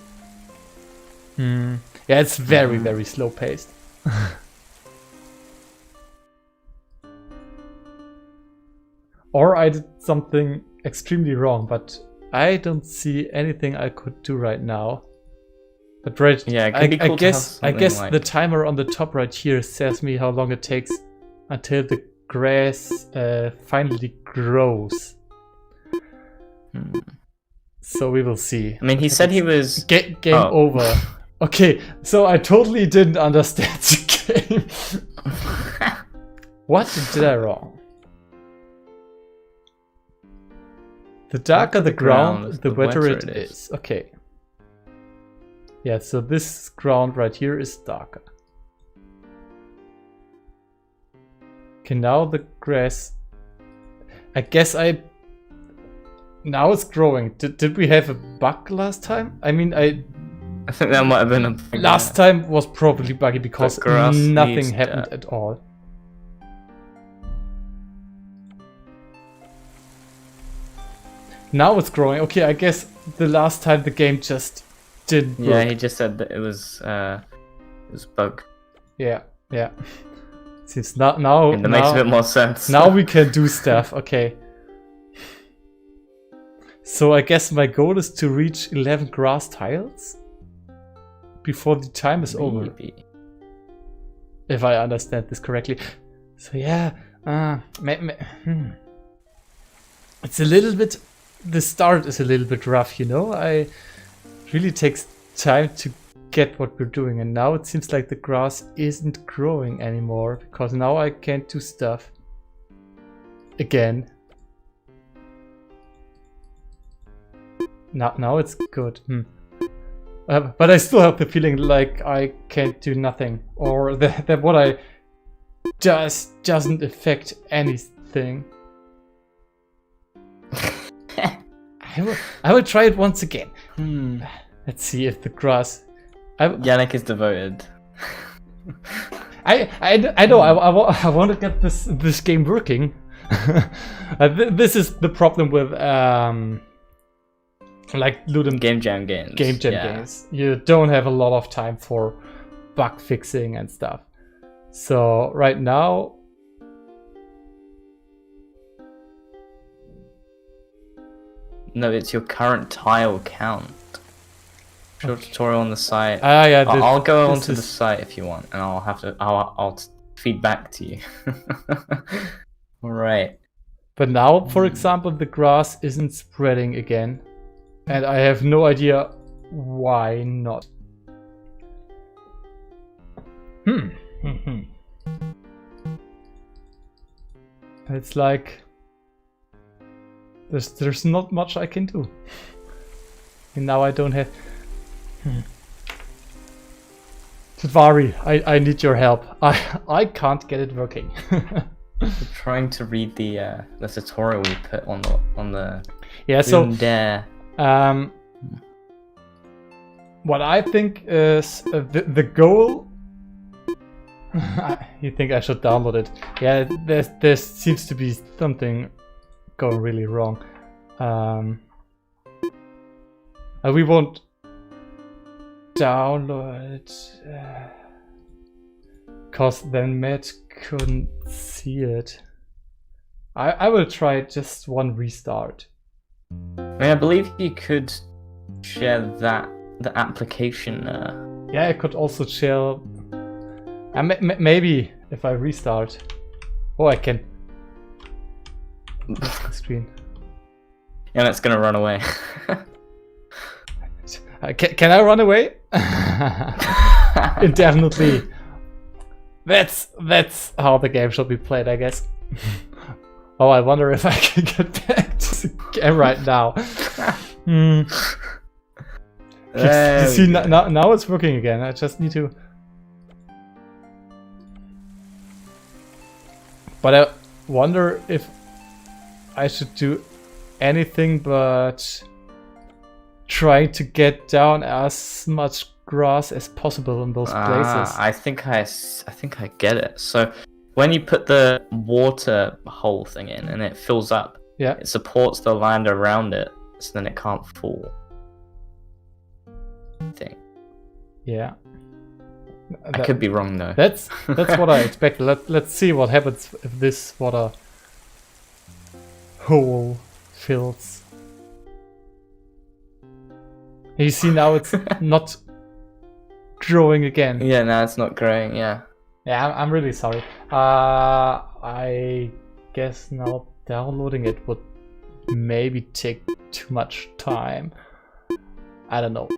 Yeah, it's very, very slow paced. Or I did something extremely wrong, but I don't see anything I could do right now. But
Yeah, it could be cool
I guess
like...
the timer on the top right here says me how long it takes until the grass finally grows. So we will see.
I mean, he said he was...
Game over. Okay, so I totally didn't understand the game. What did I wrong? The darker the ground, the wetter it is. Okay. Yeah, so this ground right here is darker. Okay, now the grass... I guess now it's growing. Did we have a bug last time? I mean, I
think that might have been a bug.
Last time was probably buggy because nothing happened at all. Now it's growing. Okay, I guess the last time the game just didn't work.
Yeah, he just said that it was bug.
Yeah. Since now
that makes a bit more sense.
Now we can do stuff. Okay. So I guess my goal is to reach 11 grass tiles before the time is over. If I understand this correctly. So yeah, it's a little bit. The start is a little bit rough, you know. It really takes time to get what we're doing, and now it seems like the grass isn't growing anymore because now I can't do stuff again. Now it's good. But I still have the feeling like I can't do nothing, or that what I doesn't affect anything. I will try it once again. Let's see if the grass.
Yannick is devoted.
I know. I want to get this game working. This is the problem with like Ludum
Game Jam games.
Games. You don't have a lot of time for bug fixing and stuff. So right now.
No, it's your current tile count. Short tutorial on the site.
Yeah,
I'll go onto the site if you want, and I'll feed back to you. All right.
But now, for example, the grass isn't spreading again, and I have no idea why not. It's like. There's not much I can do. And now I don't have... Tudvari, I need your help. I can't get it working.
I'm trying to read the tutorial we put on the
so
there.
What I think is the goal. You think I should download it? Yeah, there seems to be something going really wrong. We won't download it because then Matt couldn't see it. I will try just one restart.
I believe you could share the application.
Yeah, I could also share. Maybe if I restart. Oh, I can. Screen.
Yeah, that's gonna run away.
Can I run away? Indefinitely. That's how the game should be played, I guess. Oh, I wonder if I can get back to the game right now. Hmm. You see, now it's working again. I just need to... But I wonder if I should do anything but try to get down as much grass as possible in those places.
I think I get it. So when you put the water hole thing in and it fills up,
Yeah.
it supports the land around it, so then it can't fall. I think.
Yeah.
I could be wrong though.
That's what I expected. Let's see what happens if this water hole fills. You see, now it's not growing again.
Yeah, now it's not growing. Yeah.
Yeah, I'm really sorry. I guess now downloading it would maybe take too much time. I don't know.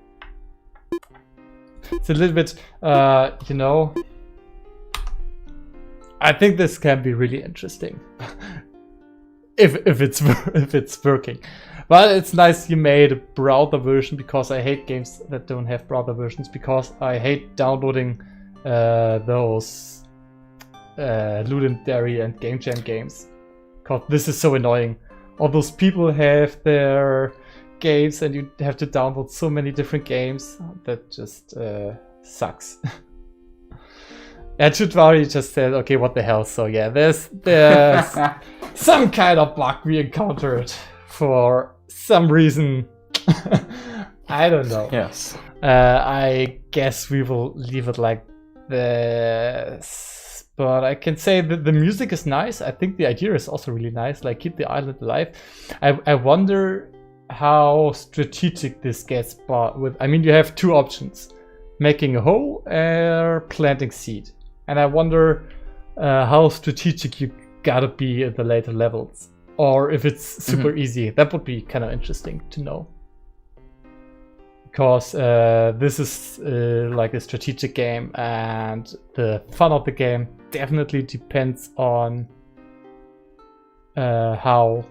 It's a little bit, you know, I think this can be really interesting if it's working. But it's nice you made a browser version, because I hate games that don't have browser versions, because I hate downloading those Ludendary and Game Jam games. Because this is so annoying. All those people have their games and you have to download so many different games. That just sucks. And Tudvari just said, okay, what the hell. So yeah, there's some kind of bug we encountered for some reason. I don't know.
Yes.
I guess we will leave it like this. But I can say that the music is nice. I think the idea is also really nice. Like, keep the island alive. I wonder how strategic this gets. But with, I mean, you have two options: making a hole or planting seed. And I wonder how strategic you gotta be at the later levels, or if it's super easy. That would be kind of interesting to know. Because this is like a strategic game, and the fun of the game definitely depends on how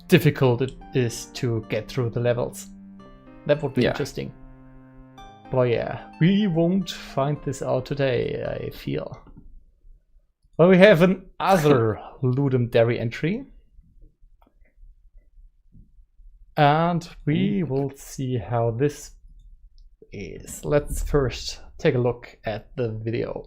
difficult it is to get through the levels. That would be interesting. But yeah, we won't find this out today, I feel. Well, we have another Ludendary entry. And we will see how this is. Let's first take a look at the video.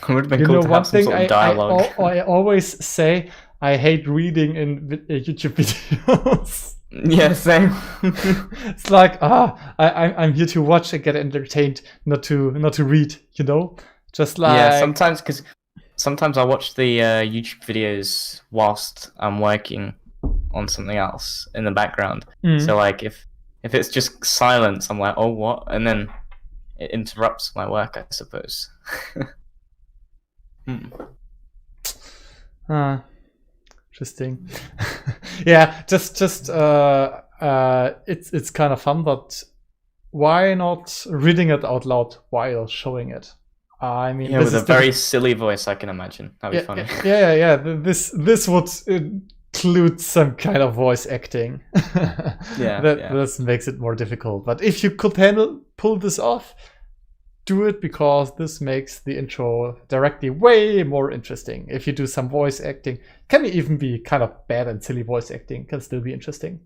It would have been cool to have some sort of dialogue.
I always say I hate reading in YouTube videos.
Yeah, same.
It's like, I'm here to watch and get entertained, not to read, you know? Just like...
Yeah, sometimes I watch the YouTube videos whilst I'm working on something else in the background. So like if it's just silence, I'm like, oh, what? And then it interrupts my work, I suppose.
Interesting. Yeah, just it's kind of fun, but why not reading it out loud while showing it? I mean,
with a very silly voice, I can imagine. That'd be funny.
Yeah. This would include some kind of voice acting. That makes it more difficult. But if you could pull this off, do it, because this makes the intro directly way more interesting. If you do some voice acting, can even be kind of bad and silly voice acting, can still be interesting.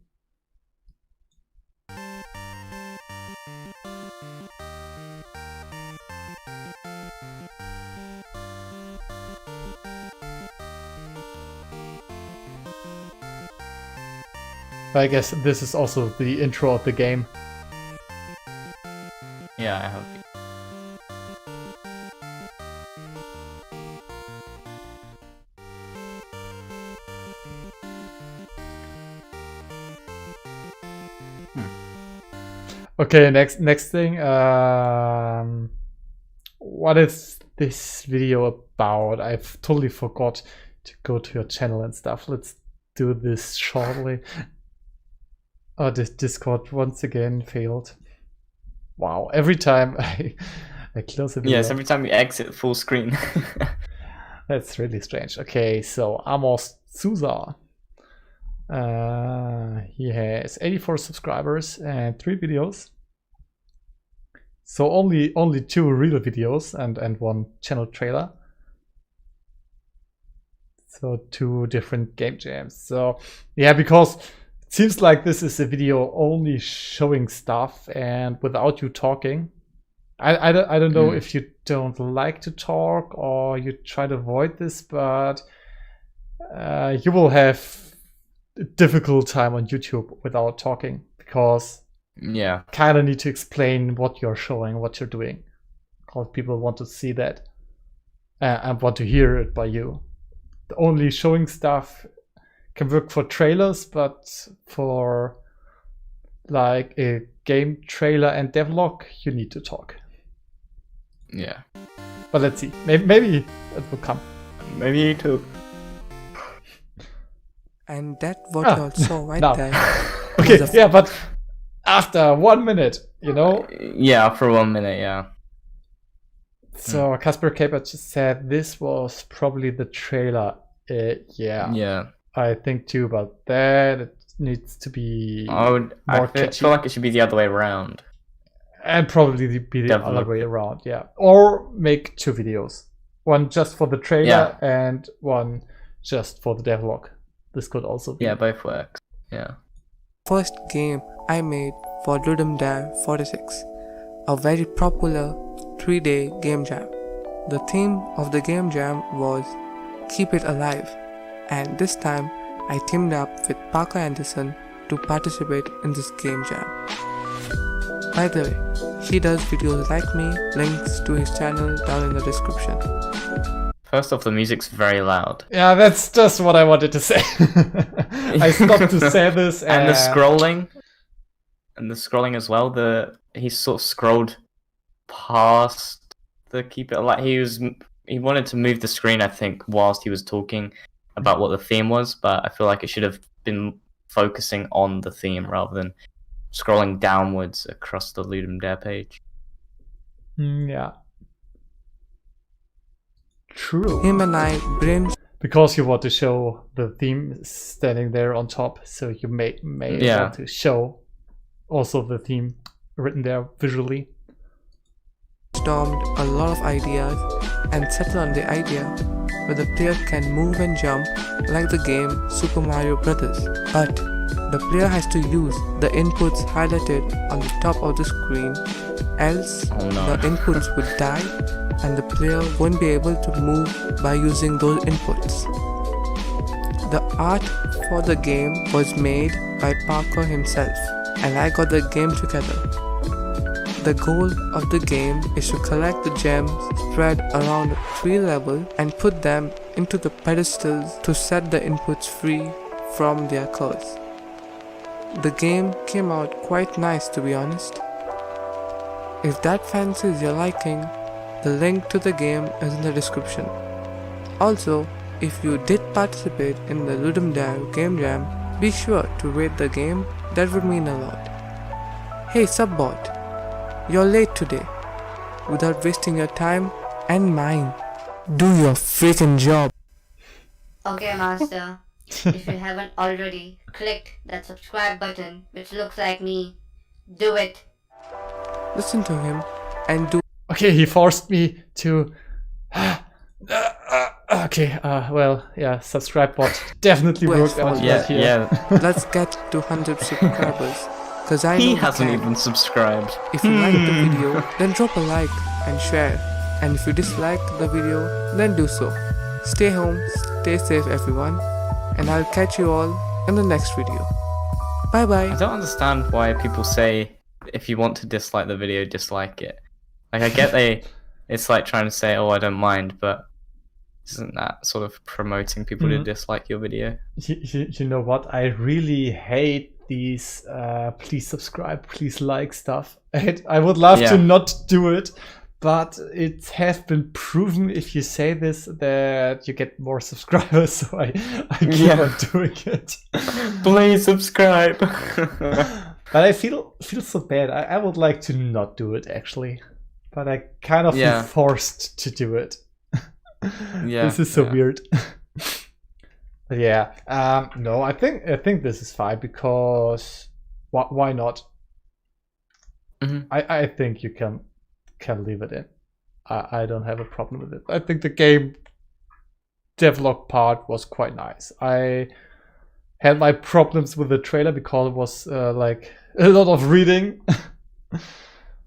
I guess this is also the intro of the game.
Yeah, I hope.
Okay, next thing. What is this video about? I've totally forgot to go to your channel and stuff. Let's do this shortly. Oh, this Discord once again failed. Wow, every time I close a video.
Yes, every time you exit full screen.
That's really strange. Okay, so Amos Dsouza. He has 84 subscribers and 3 videos. So only 2 real videos and 1 channel trailer. So 2 different game jams. So yeah, because it seems like this is a video only showing stuff and without you talking. I don't know if you don't like to talk or you try to avoid this, but you will have a difficult time on YouTube without talking, because
Yeah.
kind of need to explain what you're showing, what you're doing, because people want to see that and want to hear it by you. The only showing stuff can work for trailers, but for like a game trailer and devlog, you need to talk.
Yeah.
But let's see. Maybe it will come.
Maybe you too.
And that what you all saw right
now.
there.
Okay,
was a-
yeah, but after 1 minute, you know?
Yeah, for 1 minute, yeah.
So Casper Caper just said this was probably the trailer. Yeah,
Yeah.
I think too, but that it needs to be
I
more catchy.
feel like it should be the other way around.
And probably be the
Definitely.
other way around, yeah. Or make 2 videos. One just for the trailer and one just for the devlog. This could also be.
Yeah, both works. Yeah.
First game I made for Ludum Dare 46, a very popular 3-day game jam. The theme of the game jam was Keep It Alive, and this time I teamed up with Parker Anderson to participate in this game jam. By the way, he does videos like me, links to his channel down in the description.
First off, the music's very loud.
Yeah, that's just what I wanted to say. I stopped to say this
And the scrolling. And the scrolling as well. He sort of scrolled past the Keep It Alive. He wanted to move the screen, I think, whilst he was talking about what the theme was, but I feel like it should have been focusing on the theme rather than scrolling downwards across the Ludum Dare page.
Yeah. True.
Him and I brainstormed
Because you want to show the theme standing there on top, so you may want to show also the theme written there visually.
a lot of ideas and settled on the idea where the player can move and jump like the game Super Mario Bros. But the player has to use the inputs highlighted on the top of the screen, else the inputs would die and the player won't be able to move by using those inputs. The art for the game was made by Parker himself, and I got the game together. The goal of the game is to collect the gems spread around 3 levels and put them into the pedestals to set the inputs free from their curse. The game came out quite nice, to be honest. If that fancies your liking, the link to the game is in the description. Also, if you did participate in the Ludum Dare game jam, be sure to rate the game, that would mean a lot. Hey Subbot, you're late today. Without wasting your time and mine, do your freaking job.
Okay, Master. If you haven't already, click that subscribe button, which looks like me. Do it.
Listen to him and do.
Okay, he forced me to. Okay, well, yeah, subscribe bot definitely
Well,
worked out right here.
Yeah.
Let's get to 100 subscribers. Cause I know
He
we
hasn't
can.
even subscribed.
If you liked the video, then drop a like and share. And if you disliked the video, then do so. Stay home, stay safe everyone, and I'll catch you all in the next video. Bye bye.
I don't understand why people say if you want to dislike the video, dislike it. Like, I get it's like trying to say, oh, I don't mind, but isn't that sort of promoting people to dislike your video?
You know what? I really hate these please subscribe, please like stuff. I would love to not do it, but it has been proven if you say this that you get more subscribers, so I keep on doing it.
Please subscribe.
But I feel so bad. I would like to not do it actually, but I kind of feel forced to do it. This is so weird. But yeah, no, I think this is fine because why not? I think you can leave it in. I don't have a problem with it. I think the game devlog part was quite nice. I had my problems with the trailer because it was like a lot of reading.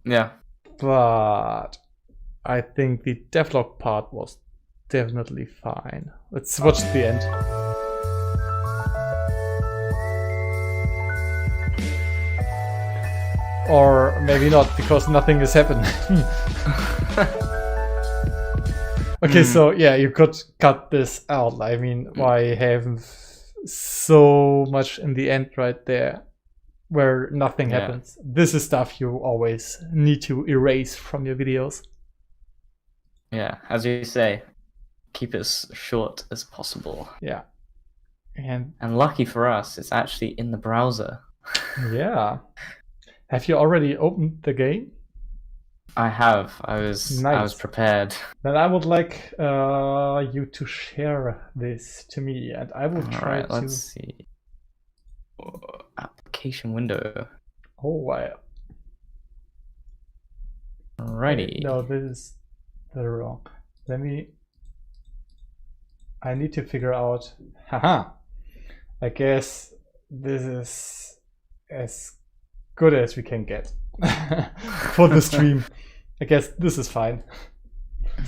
Yeah.
But I think the devlog part was definitely fine. Let's watch the end. Or maybe not, because nothing has happened. Okay, so yeah, you could cut this out. I mean, why have so much in the end right there where nothing happens? This is stuff you always need to erase from your videos.
Yeah, as you say, keep it as short as possible.
Yeah. And
lucky for us, it's actually in the browser.
Yeah. Have you already opened the game?
I have. I was prepared.
Then I would like you to share this to me, and I will try to.
Let's see. Application window.
Oh wow.
Alrighty.
No, this is wrong. I need to figure out. Haha. I guess this is as good as we can get for the stream. I guess this is fine.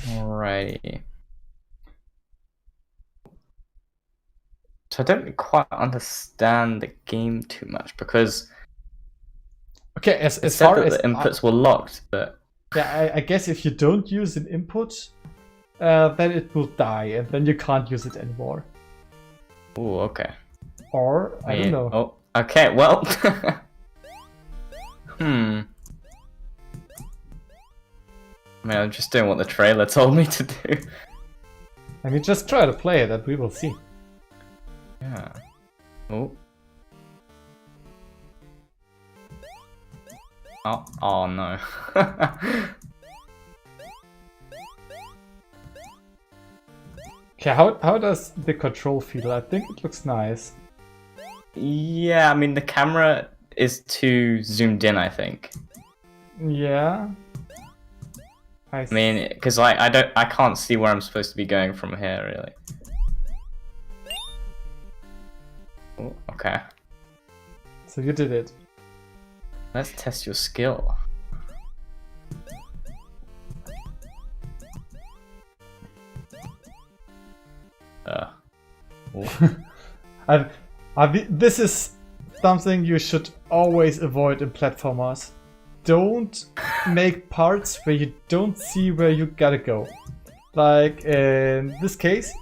Alrighty. So I don't quite understand the game too much because
as far as
the inputs were locked, but
yeah, I guess if you don't use an input, then it will die, and then you can't use it anymore.
Oh, okay.
Or I don't know.
Oh, okay. Well. I mean, I'm just doing what the trailer told me to do.
I mean, just try to play it and we will see.
Yeah. Oh. Oh no.
Okay, how does the control feel? I think it looks nice.
Yeah, I mean the camera is too zoomed in, I think.
Yeah.
I mean, because I can't see where I'm supposed to be going from here, really. Oh, okay.
So you did it.
Let's test your skill.
This is something you should always avoid in platformers. Don't make parts where you don't see where you gotta go. Like in this case,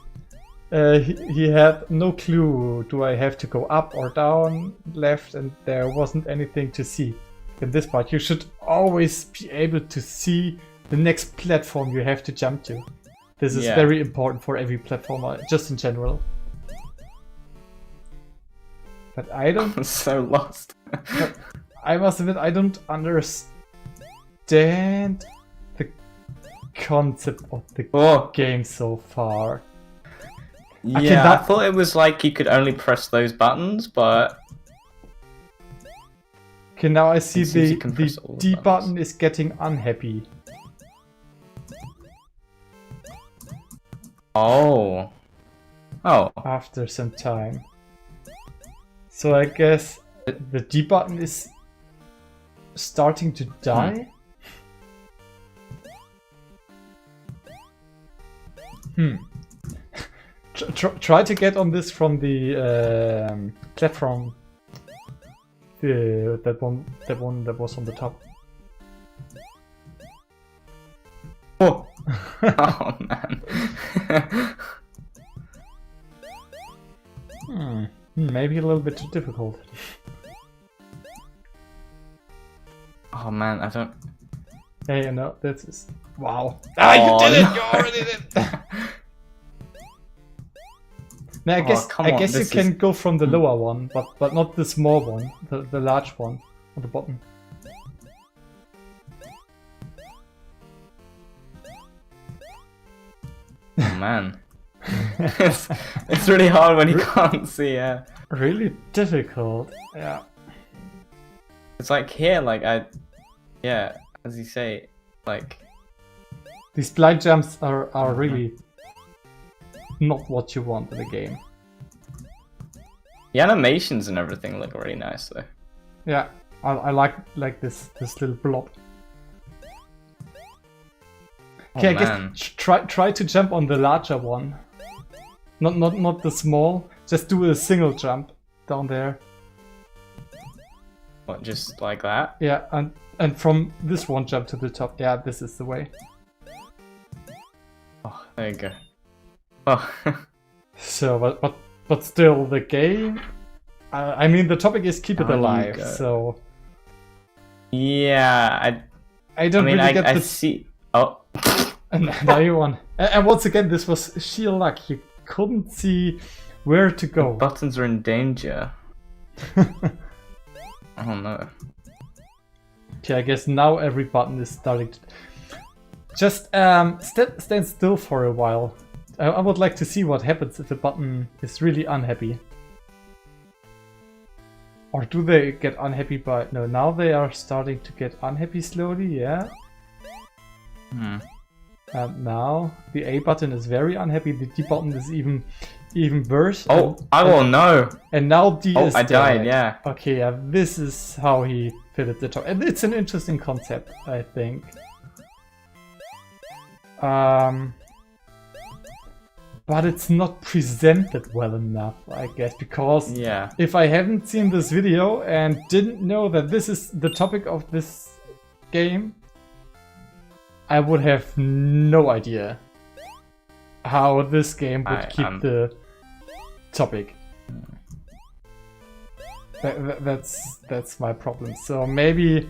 he had no clue, do I have to go up or down, left, and there wasn't anything to see. In this part, you should always be able to see the next platform you have to jump to. This is very important for every platformer, just in general. But I don't...
I'm so lost.
I must admit, I don't understand the concept of the game so far.
Yeah, I thought it was like you could only press those buttons, but...
Okay, now I see the D button is getting unhappy.
Oh. Oh.
After some time. So I guess the D button is starting to die? Try to get on this from the platform. That one that was on the top.
Oh, oh man.
Maybe a little bit too difficult.
Oh man, I don't.
Hey, you know, this is... Wow. Ah, you did it!
no.
You already did it! Now, I
come on,
guess you
this
can
is-
go from the lower one, but not the small one, the large one on the bottom.
Oh man. it's really hard when you can't see, yeah.
Really difficult. Yeah.
It's like here, like yeah, as you say, like
These blind jumps are really not what you want in a game.
the animations and everything look really nice though.
Yeah, I like this little blob. Okay, I
man.
guess try to jump on the larger one. Not the small. Just do a single jump down there.
What, just like that?
Yeah, and from this one jump to the top. Yeah, this is the way.
Oh, there you go. Oh,
So, but still, the game. I mean, the topic is keep it
Down you
alive.
go.
So
yeah,
I don't really get
I
the.
see. Oh,
And now you won. And once again, this was sheer luck. You couldn't see where to go.
buttons are in danger. Oh no.
Okay, I guess now every button is starting to... Just stand still for a while. I would like to see what happens if the button is really unhappy. Or do they get unhappy by... No, now they are starting to get unhappy slowly, yeah. And now the A button is very unhappy, the D button is even worse.
Oh, I will know.
And now D
Oh,
is
I died,
dead.
yeah.
Okay, yeah, this is how he fitted the top. And it's an interesting concept, I think. But it's not presented well enough, I guess, because
Yeah.
if I haven't seen this video and didn't know that this is the topic of this game, I would have no idea how this game would keep the topic. That's my problem. So maybe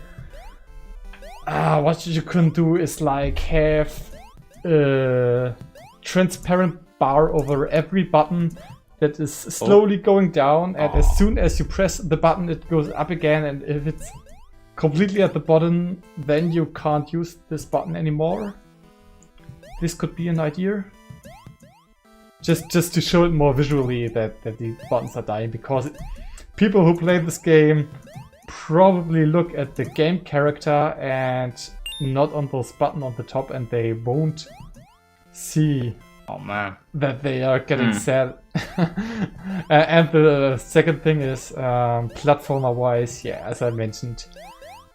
what you can do is like have a transparent bar over every button that is slowly going down, and as soon as you press the button it goes up again, and if it's completely at the bottom then you can't use this button anymore. This could be an idea. Just to show it more visually that the buttons are dying, because people who play this game probably look at the game character and not on those buttons on the top, and they won't see that they are getting sad. And the second thing is platformer wise, yeah, as I mentioned,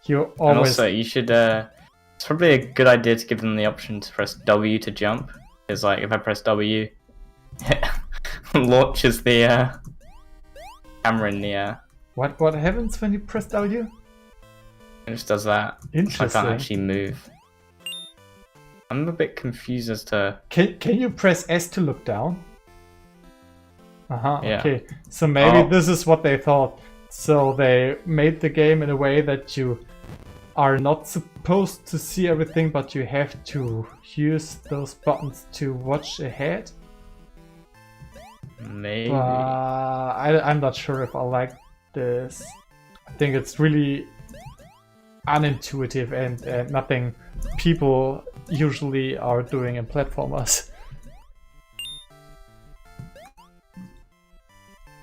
you always...
And also, you should, it's probably a good idea to give them the option to press W to jump, because like if I press W, it launches the camera in the air.
What happens when you press W?
It just does that. I
Interesting.
can't actually move. I'm a bit confused as to...
Can you press S to look down?
Yeah.
Okay. So maybe this is what they thought. So they made the game in a way that you are not supposed to see everything, but you have to use those buttons to watch ahead.
Maybe.
I'm not sure if I like this. I think it's really unintuitive and nothing people usually are doing in platformers.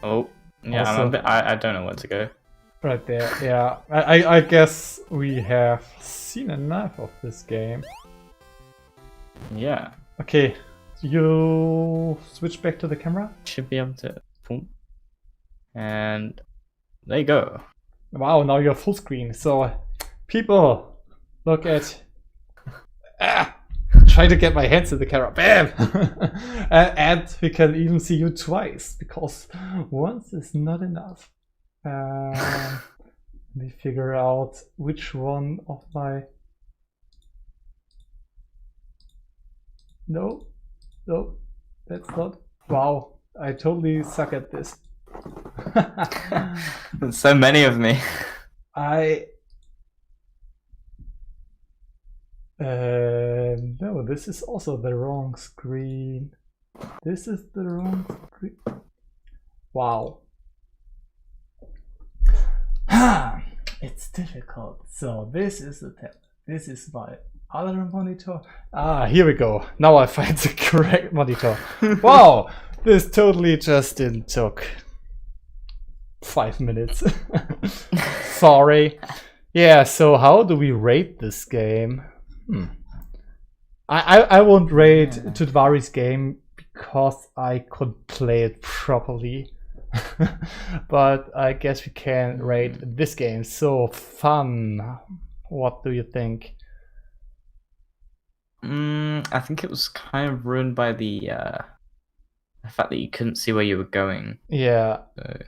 Oh, yeah,
Also-
I'm a bit, I don't know where to go.
Right there, yeah. I guess we have seen enough of this game.
Yeah.
Okay, you switch back to the camera?
Should be able to... Boom. And there you go.
Wow, now you're full screen. So, people, look at... Try to get my hands in the camera. Bam! And we can even see you twice, because once is not enough. Let me figure out which one of my... No, that's not... Wow, I totally suck at this.
There's so many of me.
No, this is also the wrong screen. This is the wrong screen. Wow. It's difficult. So this is the tab. This is my other monitor. Ah, here we go. Now I find the correct monitor. Wow, this totally just took 5 minutes. Sorry. Yeah, so how do we rate this game? I won't rate Tudvari's game because I couldn't play it properly. But I guess we can rate this game. So fun. What do you think?
I think it was kind of ruined by the fact that you couldn't see where you were going.
Yeah, I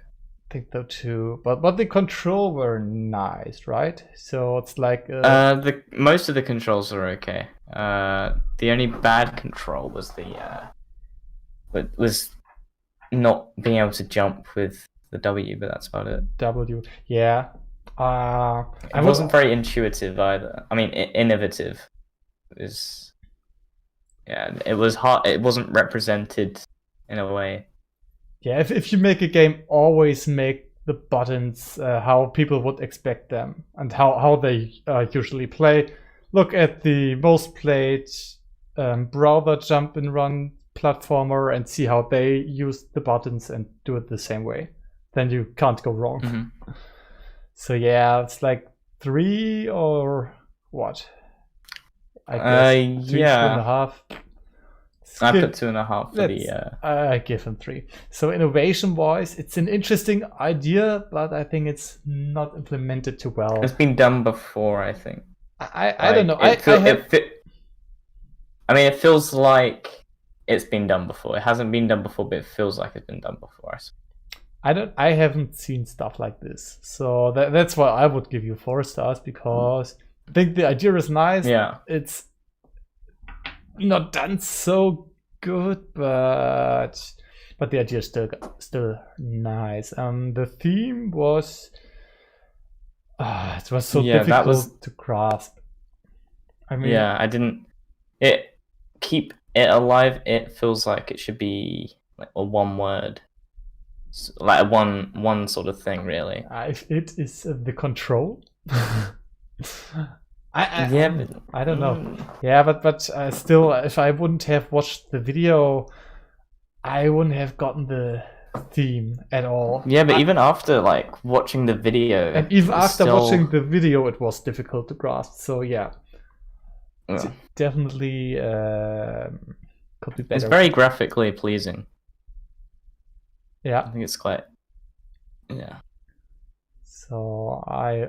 think so too. But the control were nice, right? So it's like
the most of the controls are okay. The only bad control was was not being able to jump with the W, but that's about it.
W, yeah.
It wasn't very intuitive either. I mean, innovative. It was hard. It wasn't represented in a way.
Yeah, if you make a game, always make the buttons how people would expect them and how they usually play. Look at the most played browser jump and run platformer and see how they use the buttons and do it the same way. Then you can't go wrong.
Mm-hmm.
So yeah, it's like 3 or what? I guess 3,
yeah.
2.5.
I put 2.5 for the.
I give him 3. So innovation-wise, it's an interesting idea, but I think it's not implemented too well.
It's been done before, I think.
I don't know.
I mean, it feels like it's been done before. It hasn't been done before, but it feels like it's been done before.
I haven't seen stuff like this, so that's why I would give you 4 stars, because I think the idea is nice.
Yeah,
it's not done so good, but the idea is still nice. The theme was it was so difficult to grasp. I mean,
yeah, I didn't. It keep it alive. It feels like it should be like a one word. Like one sort of thing, really.
If it is the control, I don't know. Yeah, but still, if I wouldn't have watched the video, I wouldn't have gotten the theme at all.
Yeah, but even after like watching the video,
and even after watching the video, it was difficult to grasp. So yeah. It definitely could be better.
It's very graphically pleasing.
Yeah,
I think it's quite. Yeah.
So I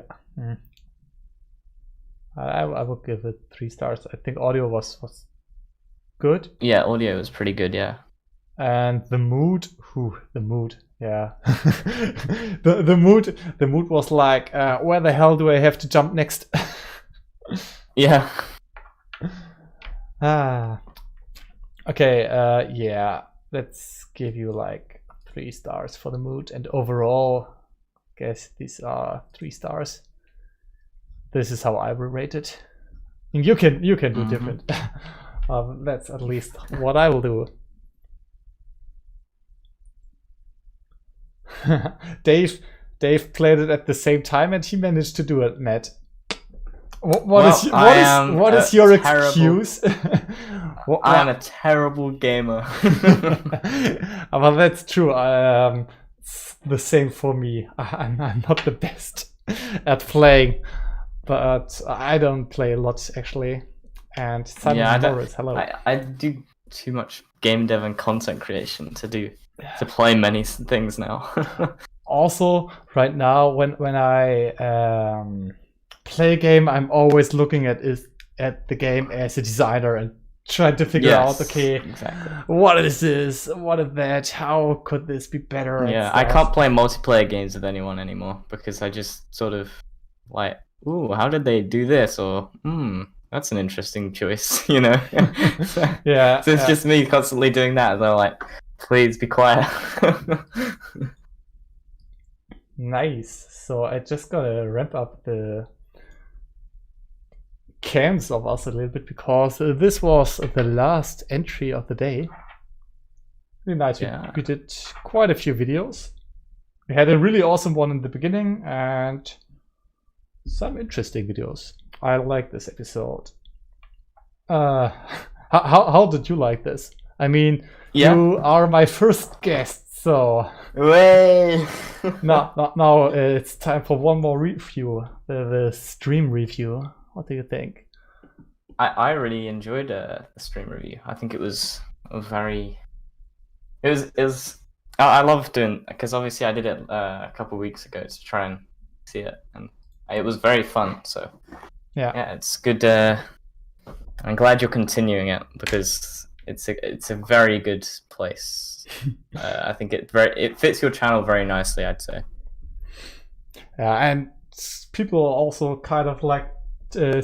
would give it 3 stars. I think audio was good.
Yeah, audio was pretty good. Yeah.
And the mood, yeah. the mood was like, where the hell do I have to jump next?
Yeah.
Okay, yeah, let's give you like 3 stars for the mood, and overall, I guess these are 3 stars. This is how I will rate it. And you can do different. That's at least what I will do. Dave played it at the same time, and he managed to do it, Matt. What is your excuse?
I'm a terrible gamer.
Well, that's true. It's the same for me. I'm not the best at playing, but I don't play a lot actually. And Simon Morris, hello.
I do too much game dev and content creation to play many things now.
Also, right now when I play a game, I'm always looking at the game as a designer and trying to figure out, okay, exactly. What is this? What is that? How could this be better?
Yeah, I can't play multiplayer games with anyone anymore because I just sort of like, ooh, how did they do this? Or, that's an interesting choice, you know?
Yeah.
So it's just me constantly doing that. They're like, please be quiet.
Nice. So I just gotta ramp up the cams of us a little bit because this was the last entry of the day. Really nice. We did quite a few videos. We had a really awesome one in the beginning and some interesting videos. I like this episode. How did you like this? I mean, you are my first guest, so now it's time for one more review, the stream review. What do you think?
I really enjoyed the stream review. I think it was very. It was. I love doing, because obviously I did it a couple of weeks ago to try and see it, and it was very fun. So yeah, it's good. I'm glad you're continuing it because it's a very good place. I think it fits your channel very nicely, I'd say.
And people also kind of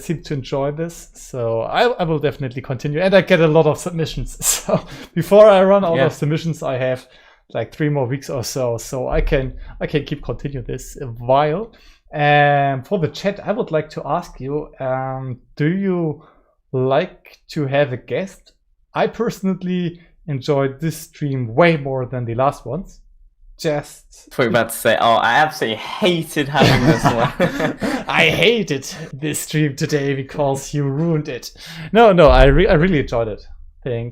seem to enjoy this, so I will definitely continue. And I get a lot of submissions, so before I run out of submissions, I have like 3 more weeks or so I can keep continue this a while. And for the chat, I would like to ask you, do you like to have a guest? I personally enjoyed this stream way more than the last ones. Just
I was about to say, I absolutely hated having this one.
I hated this stream today because you ruined it. No, I really enjoyed it.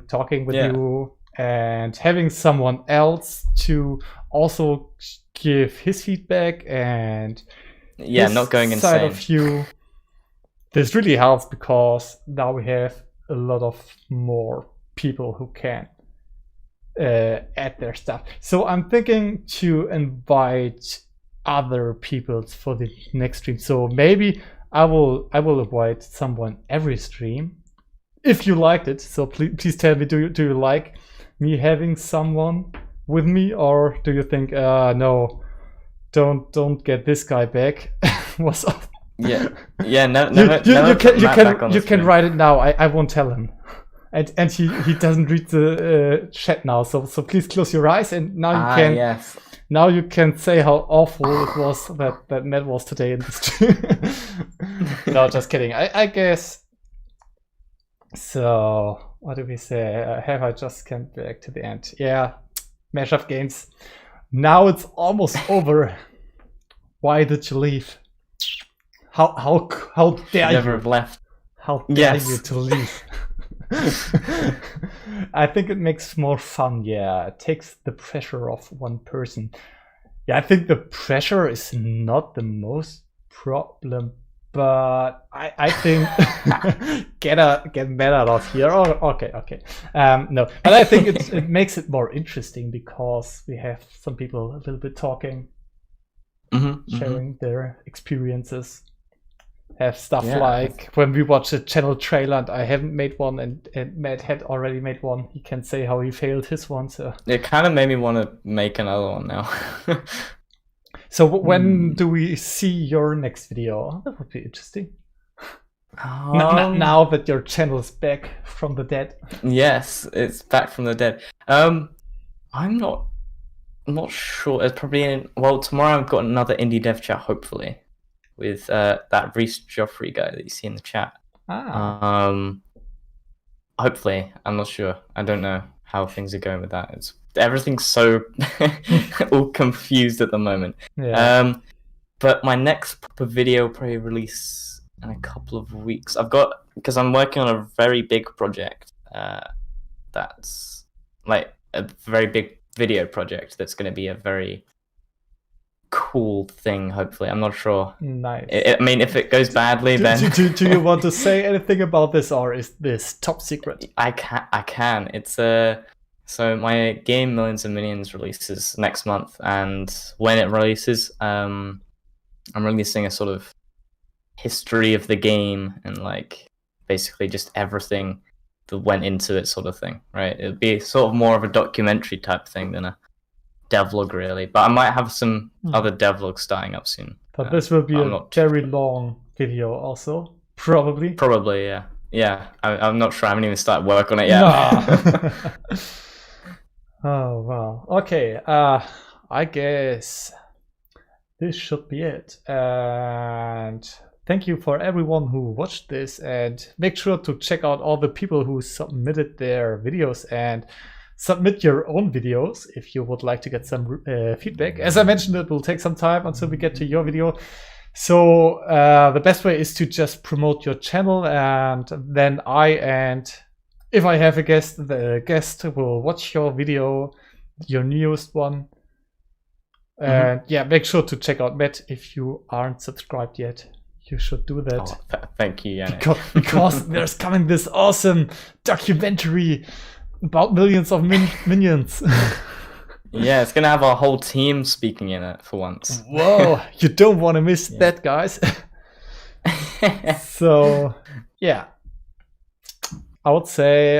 Talking with you and having someone else to also give his feedback and
not going insane.
Side of you. This really helps because now we have a lot of more people who can add their stuff. So I'm thinking to invite other people for the next stream. So maybe I will invite someone every stream if you liked it. So please tell me, do you like me having someone with me, or do you think no, don't get this guy back? What's up?
No.
You can write it now. I won't tell him. And he doesn't read the chat now, so please close your eyes and now you can now you can say how awful it was that Matt was today in the stream. No, just kidding. I guess. So what do we say? Have I just come back to the end? Yeah, Mashup Games. Now it's almost over. Why did you leave? How dare
you? Never have left.
How dare you to leave? I think it makes more fun. Yeah, it takes the pressure off one person. Yeah, I think the pressure is not the most problem, but I think get Matt out of here. Oh, okay. No, but I think it makes it more interesting because we have some people a little bit talking, sharing their experiences. Have stuff like when we watch a channel trailer and I haven't made one and Matt had already made one, he can say how he failed his one. So
it kind of made me want to make another one now.
So when do we see your next video? That would be interesting. Now that your channel is back from the dead.
Yes, it's back from the dead. I'm not sure. It's probably tomorrow I've got another indie dev chat, hopefully, with that Reese Joffrey guy that you see in the chat. Hopefully, I'm not sure. I don't know how things are going with that. Everything's so all confused at the moment. But my next proper video will probably release in a couple of weeks. Because I'm working on a very big project that's like a very big video project that's going to be a very cool thing, hopefully. I'm not sure.
Nice.
I mean, if it goes badly, then...
Do you want to say anything about this, or is this top secret?
I can. It's so my game Millions and Minions releases next month, and when it releases, I'm releasing a sort of history of the game and like basically just everything that went into it, sort of thing, right? It'd be sort of more of a documentary type thing than a devlog, really. But I might have some other devlogs starting up soon.
But this will be a very long video also, probably.
Probably, yeah. I'm not sure. I haven't even started work on it yet.
No. Oh, wow. Okay, I guess this should be it. And thank you for everyone who watched this, and make sure to check out all the people who submitted their videos and submit your own videos if you would like to get some feedback. As I mentioned, it will take some time until we get to your video. So the best way is to just promote your channel, and then if I have a guest, the guest will watch your video, your newest one. And yeah, make sure to check out Matt if you aren't subscribed yet. You should do that.
Oh, thank you, Yannick.
Because there's coming this awesome documentary about millions of minions.
Yeah, it's gonna have our whole team speaking in it for once.
Whoa, you don't want to miss that, guys. So, yeah. I would say